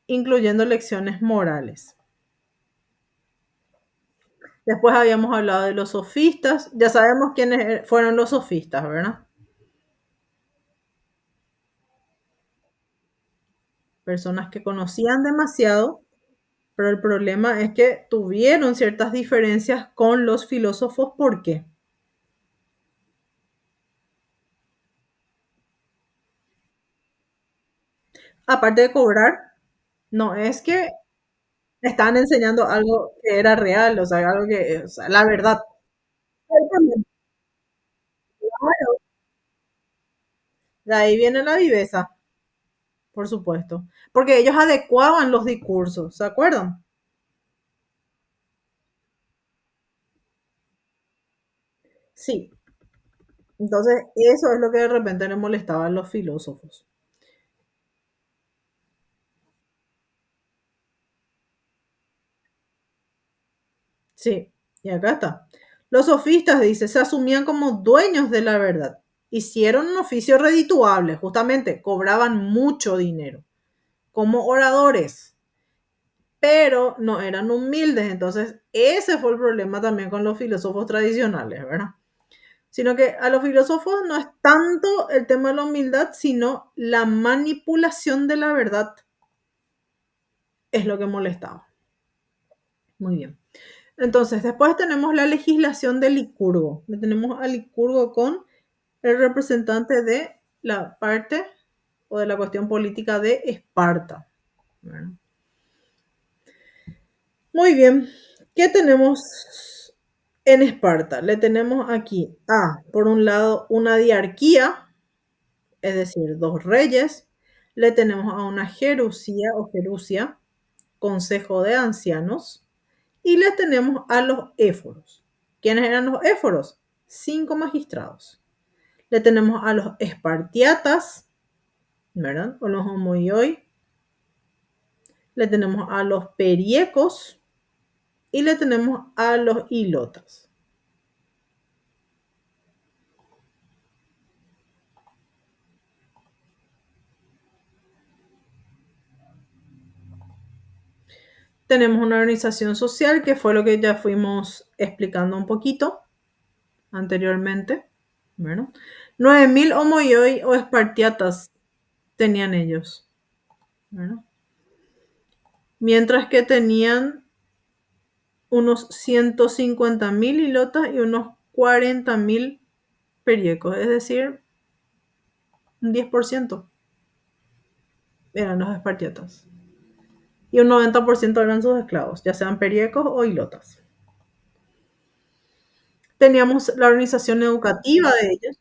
incluyendo lecciones morales. Después habíamos hablado de los sofistas. Ya sabemos quiénes fueron los sofistas, ¿verdad? personas que conocían demasiado, pero el problema es que tuvieron ciertas diferencias con los filósofos, ¿por qué? Aparte de cobrar, no es que estaban enseñando algo que era real, o sea, algo que, o sea, la verdad. Exactamente, claro. De ahí viene la viveza, por supuesto, porque ellos adecuaban los discursos, ¿se acuerdan? Sí, entonces eso es lo que de repente les molestaba a los filósofos. Sí, y acá está. Los sofistas, dice, se asumían como dueños de la verdad. Hicieron un oficio redituable, justamente, cobraban mucho dinero como oradores, pero no eran humildes. Entonces, ese fue el problema también con los filósofos tradicionales, ¿verdad? Sino que a los filósofos no es tanto el tema de la humildad, sino la manipulación de la verdad es lo que molestaba. Muy bien. Entonces, después tenemos la legislación de Licurgo. Le tenemos a Licurgo con el representante de la parte o de la cuestión política de Esparta. Bueno, muy bien. ¿Qué tenemos en Esparta? Le tenemos aquí a, por un lado, una diarquía, es decir, dos reyes. Le tenemos a una jerusía o jerusia, consejo de ancianos. Y le tenemos a los éforos. ¿Quiénes eran los éforos? Cinco magistrados. Le tenemos a los espartiatas, ¿verdad? O los homoioi. Le tenemos a los periecos y le tenemos a los hilotas. Tenemos una organización social que fue lo que ya fuimos explicando un poquito anteriormente. Bueno, 9000 homoioi o espartiatas tenían ellos. Bueno, mientras que tenían unos 150.000 hilotas y unos 40.000 periecos, es decir, un 10% eran los espartiatas. Y un 90% eran sus esclavos, ya sean periecos o hilotas. Teníamos la organización educativa de ellos.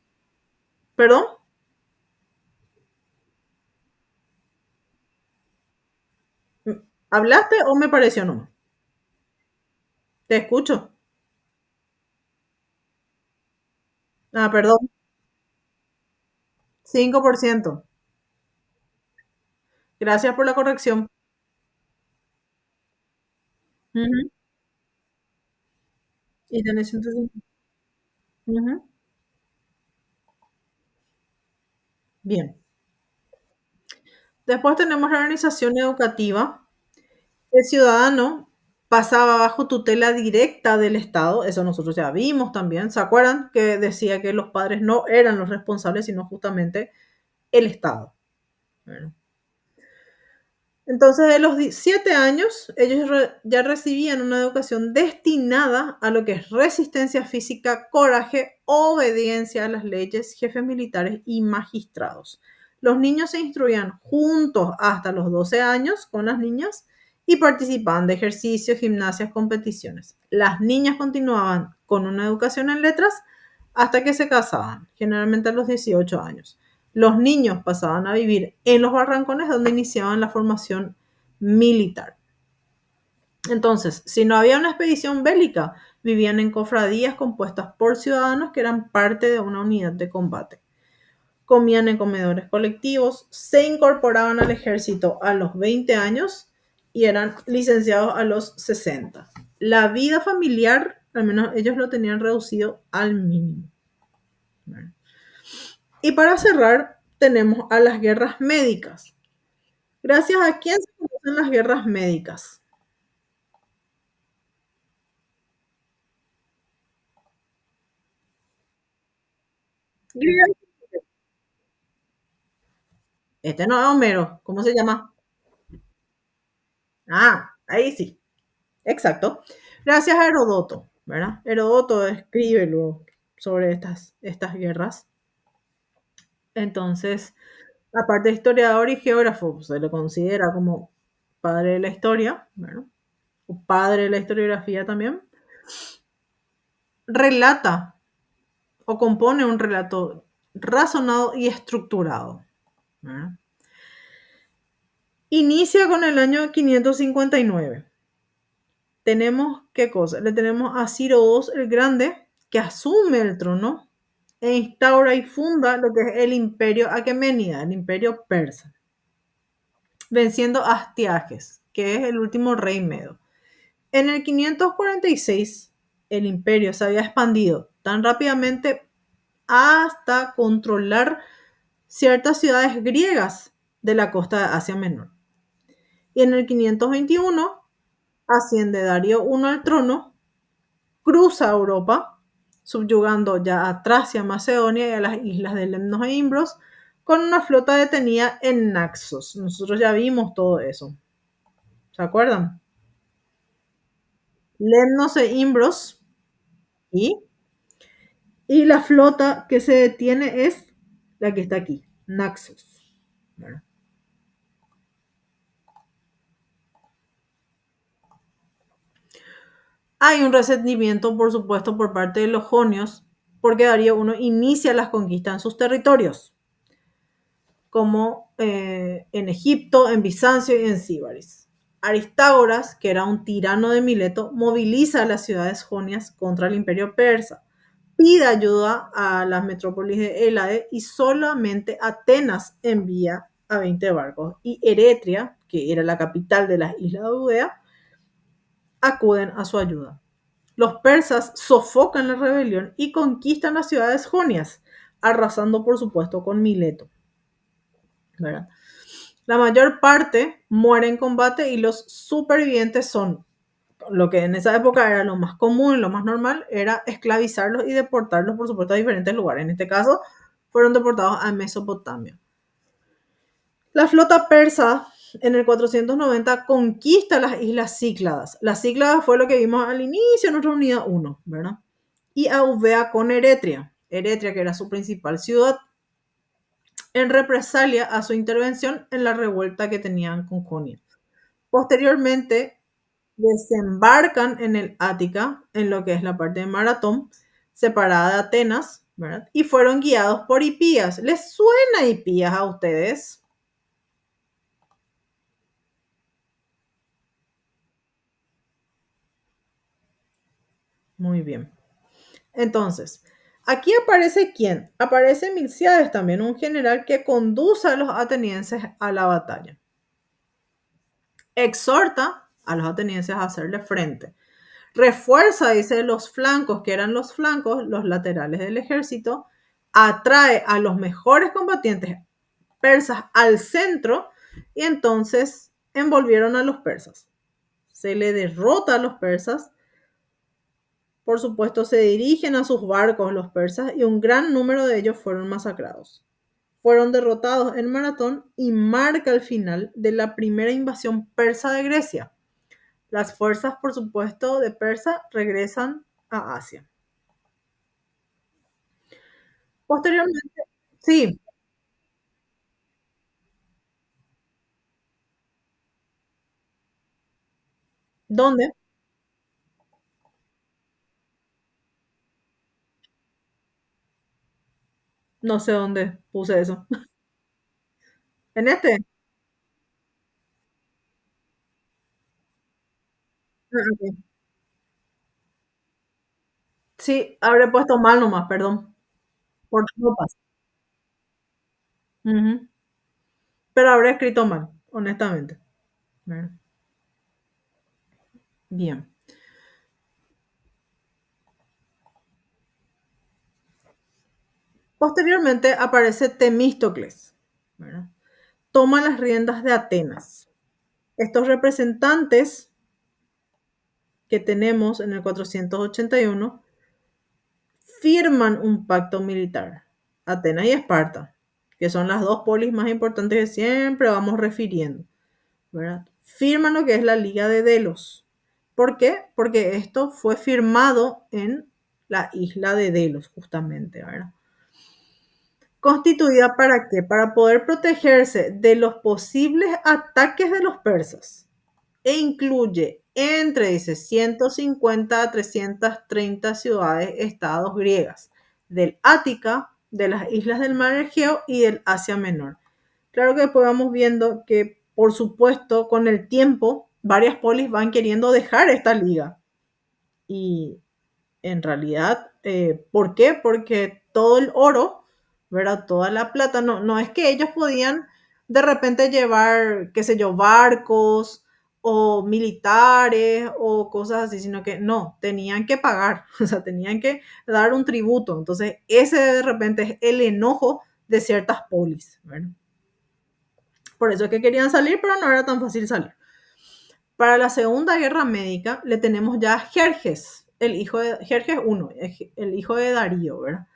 ¿Perdón? ¿Hablaste o me pareció no? Te escucho. Ah, perdón. 5%. Gracias por la corrección. Ujú. Y tenés 150. Ujú. Bien. Después tenemos la organización educativa. El ciudadano pasaba bajo tutela directa del Estado, eso nosotros ya vimos también, ¿se acuerdan? Que decía que los padres no eran los responsables, sino justamente el Estado. Bueno, entonces, de los 7 años, ellos ya recibían una educación destinada a lo que es resistencia física, coraje, obediencia a las leyes, jefes militares y magistrados. Los niños se instruían juntos hasta los 12 años con las niñas y participaban de ejercicios, gimnasias, competiciones. Las niñas continuaban con una educación en letras hasta que se casaban, generalmente a los 18 años. Los niños pasaban a vivir en los barrancones donde iniciaban la formación militar. Entonces, si no había una expedición bélica, vivían en cofradías compuestas por ciudadanos que eran parte de una unidad de combate. Comían en comedores colectivos, se incorporaban al ejército a los 20 años y eran licenciados a los 60. La vida familiar, al menos ellos lo tenían reducido al mínimo. Bueno. Y para cerrar, tenemos a las guerras médicas. Gracias a quién se conocen las guerras médicas. Este no es Homero, ¿cómo se llama? Ahí sí, exacto. Gracias a Heródoto, ¿verdad? Heródoto escribe luego sobre estas guerras. Entonces, aparte de historiador y geógrafo, pues, se lo considera como padre de la historia, ¿verdad? O padre de la historiografía también. Relata o compone un relato razonado y estructurado, ¿verdad? Inicia con el año 559. Tenemos, ¿qué cosa? Le tenemos a Ciro II el Grande, que asume el trono e instaura y funda lo que es el imperio aqueménida, el imperio persa, venciendo a Astiages, que es el último rey medo. En el 546, el imperio se había expandido tan rápidamente hasta controlar ciertas ciudades griegas de la costa de Asia Menor. Y en el 521 asciende Darío I al trono, cruza Europa, subyugando ya a Tracia, Macedonia y a las islas de Lemnos e Imbros, con una flota detenida en Naxos. Nosotros ya vimos todo eso. ¿Se acuerdan? Lemnos e Imbros y, y la flota que se detiene es la que está aquí, Naxos. Bueno, hay un resentimiento, por supuesto, por parte de los jonios, porque Darío I inicia las conquistas en sus territorios, como en Egipto, en Bizancio y en Síbaris. Aristágoras, que era un tirano de Mileto, moviliza a las ciudades jonias contra el imperio persa, pide ayuda a las metrópolis de Élade y solamente Atenas envía a 20 barcos y Eretria, que era la capital de las islas de Eubea, acuden a su ayuda. Los persas sofocan la rebelión y conquistan las ciudades jonias, arrasando por supuesto con Mileto, ¿verdad? La mayor parte muere en combate y los supervivientes son lo que en esa época era lo más común, lo más normal, era esclavizarlos y deportarlos, por supuesto, a diferentes lugares. En este caso, fueron deportados a Mesopotamia. La flota persa en el 490 conquista las islas Cícladas. Las Cícladas fue lo que vimos al inicio en nuestra unidad 1, ¿verdad? Y Aubea con Eretria. Eretria, que era su principal ciudad, en represalia a su intervención en la revuelta que tenían con Jonia. Posteriormente, desembarcan en el Ática, en lo que es la parte de Maratón, separada de Atenas, ¿verdad? Y fueron guiados por Hipías. ¿Les suena Hipías a ustedes? Muy bien. Entonces, aquí aparece quién? Aparece Milciades también, un general que conduce a los atenienses a la batalla. Exhorta a los atenienses a hacerle frente. Refuerza, dice, los flancos, que eran los flancos, los laterales del ejército. Atrae a los mejores combatientes persas al centro y entonces envolvieron a los persas. Se le derrota a los persas. Por supuesto, se dirigen a sus barcos los persas y un gran número de ellos fueron masacrados. Fueron derrotados en Maratón y marca el final de la primera invasión persa de Grecia. Las fuerzas, por supuesto, de Persa regresan a Asia. Posteriormente, sí, ¿dónde? No sé dónde puse eso. ¿En este? Ah, ok. Sí, habré puesto mal nomás, perdón. Por tropas. Ujú. Pero habré escrito mal, honestamente. Bueno, bien. Posteriormente aparece Temístocles, ¿verdad? Toma las riendas de Atenas. Estos representantes que tenemos en el 481 firman un pacto militar, Atenas y Esparta, que son las dos polis más importantes que siempre vamos refiriendo, ¿verdad? firman lo que es la Liga de Delos. ¿Por qué? Porque esto fue firmado en la isla de Delos, justamente, ¿verdad? ¿Constituida para qué? Para poder protegerse de los posibles ataques de los persas. E incluye entre, dice, 150 a 330 ciudades, estados griegas, del Ática, de las islas del Mar Egeo y del Asia Menor. Claro que después vamos viendo que, por supuesto, con el tiempo, varias polis van queriendo dejar esta liga. Y en realidad, ¿por qué? Porque todo el oro, ¿verdad? Toda la plata, no es que ellos podían de repente llevar, qué sé yo, barcos o militares o cosas así, sino que no, tenían que pagar, o sea, tenían que dar un tributo. Entonces, ese de repente es el enojo de ciertas polis, ¿verdad? Por eso es que querían salir, pero no era tan fácil salir. Para la Segunda Guerra Médica le tenemos ya a Jerjes, el hijo de Jerjes I, el hijo de Darío, ¿verdad?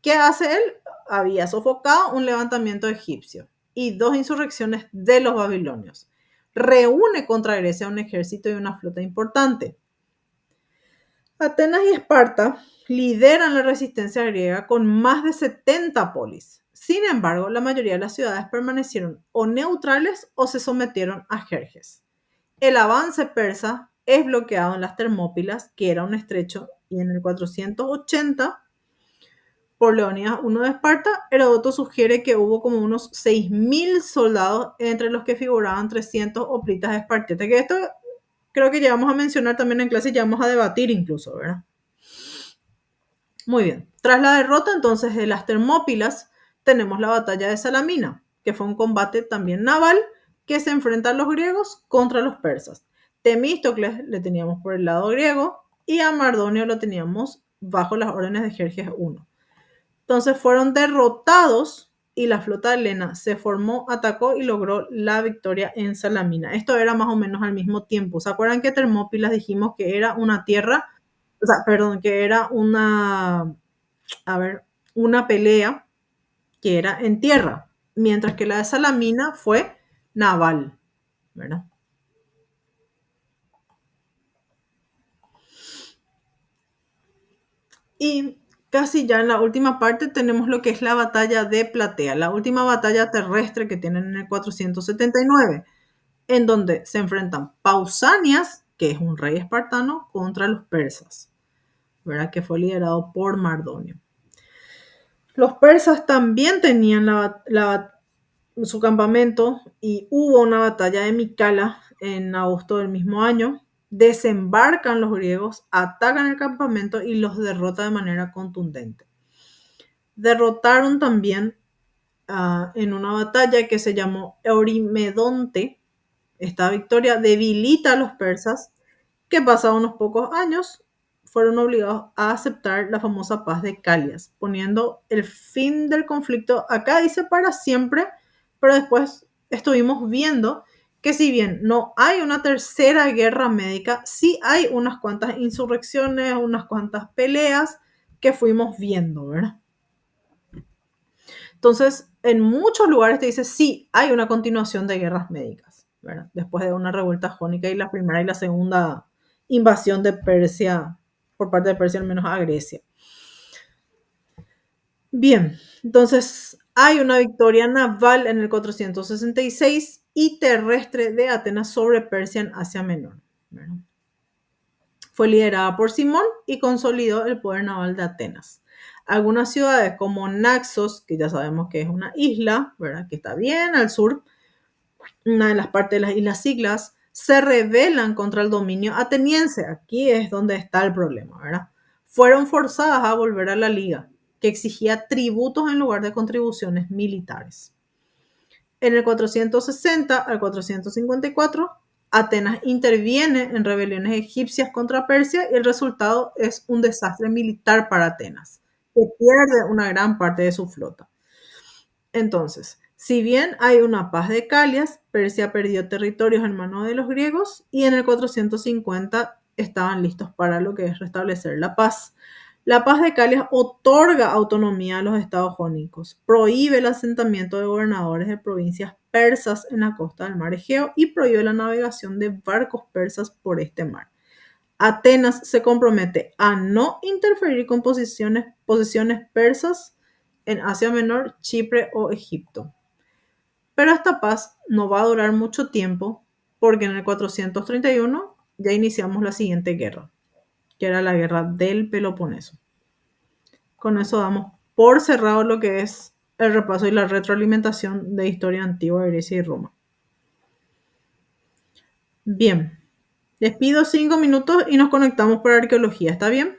¿Qué hace él? Había sofocado un levantamiento egipcio y dos insurrecciones de los babilonios. Reúne contra Grecia un ejército y una flota importante. Atenas y Esparta lideran la resistencia griega con más de 70 polis. Sin embargo, la mayoría de las ciudades permanecieron o neutrales o se sometieron a Jerjes. El avance persa es bloqueado en las Termópilas, que era un estrecho, y en el 480, por Leonidas I de Esparta, Heródoto sugiere que hubo como unos 6.000 soldados, entre los que figuraban 300 hoplitas espartiatas, que esto creo que llegamos a mencionar también en clase y llegamos a debatir incluso, ¿verdad? Muy bien. Tras la derrota entonces de las Termópilas, tenemos la batalla de Salamina, que fue un combate también naval que se enfrentan los griegos contra los persas. Temístocles le teníamos por el lado griego y a Mardonio lo teníamos bajo las órdenes de Jerjes I. Entonces fueron derrotados y la flota helena se formó, atacó y logró la victoria en Salamina. Esto era más o menos al mismo tiempo. ¿Se acuerdan que Termópilas dijimos que era una tierra? O sea, perdón, que era una pelea que era en tierra, mientras que la de Salamina fue naval, ¿verdad? Y casi ya en la última parte tenemos lo que es la batalla de Platea, la última batalla terrestre que tienen en el 479, en donde se enfrentan Pausanias, que es un rey espartano, contra los persas, ¿verdad? Que fue liderado por Mardonio. Los persas también tenían su campamento y hubo una batalla de Micala en agosto del mismo año. Desembarcan los griegos, atacan el campamento y los derrotan de manera contundente. Derrotaron también en una batalla que se llamó Eurimedonte. Esta victoria debilita a los persas, que pasados unos pocos años fueron obligados a aceptar la famosa paz de Calias, poniendo el fin del conflicto, acá dice para siempre, pero después estuvimos viendo que si bien no hay una tercera guerra médica, sí hay unas cuantas insurrecciones, unas cuantas peleas que fuimos viendo, ¿verdad? Entonces, en muchos lugares te dice, sí, hay una continuación de guerras médicas, ¿verdad? Después de una revuelta jónica y la primera y la segunda invasión de Persia, por parte de Persia al menos a Grecia. Bien, entonces hay una victoria naval en el 466 y terrestre de Atenas sobre Persia en Asia Menor, ¿verdad? Fue liderada por Simón y consolidó el poder naval de Atenas. Algunas ciudades como Naxos, que ya sabemos que es una isla, ¿verdad? Que está bien al sur, una de las partes de las Islas Ciclas, se rebelan contra el dominio ateniense. Aquí es donde está el problema, ¿verdad? Fueron forzadas a volver a la liga, que exigía tributos en lugar de contribuciones militares. En el 460 al 454, Atenas interviene en rebeliones egipcias contra Persia y el resultado es un desastre militar para Atenas, que pierde una gran parte de su flota. Entonces, si bien hay una paz de Calias, Persia perdió territorios en manos de los griegos y en el 450 estaban listos para lo que es restablecer la paz. La paz de Calias otorga autonomía a los estados jónicos, prohíbe el asentamiento de gobernadores de provincias persas en la costa del mar Egeo y prohíbe la navegación de barcos persas por este mar. Atenas se compromete a no interferir con posesiones persas en Asia Menor, Chipre o Egipto. Pero esta paz no va a durar mucho tiempo porque en el 431 ya iniciamos la siguiente guerra, que era la guerra del Peloponeso. Con eso damos por cerrado lo que es el repaso y la retroalimentación de historia antigua de Grecia y Roma. Bien, les pido 5 minutos y nos conectamos para arqueología, ¿está bien?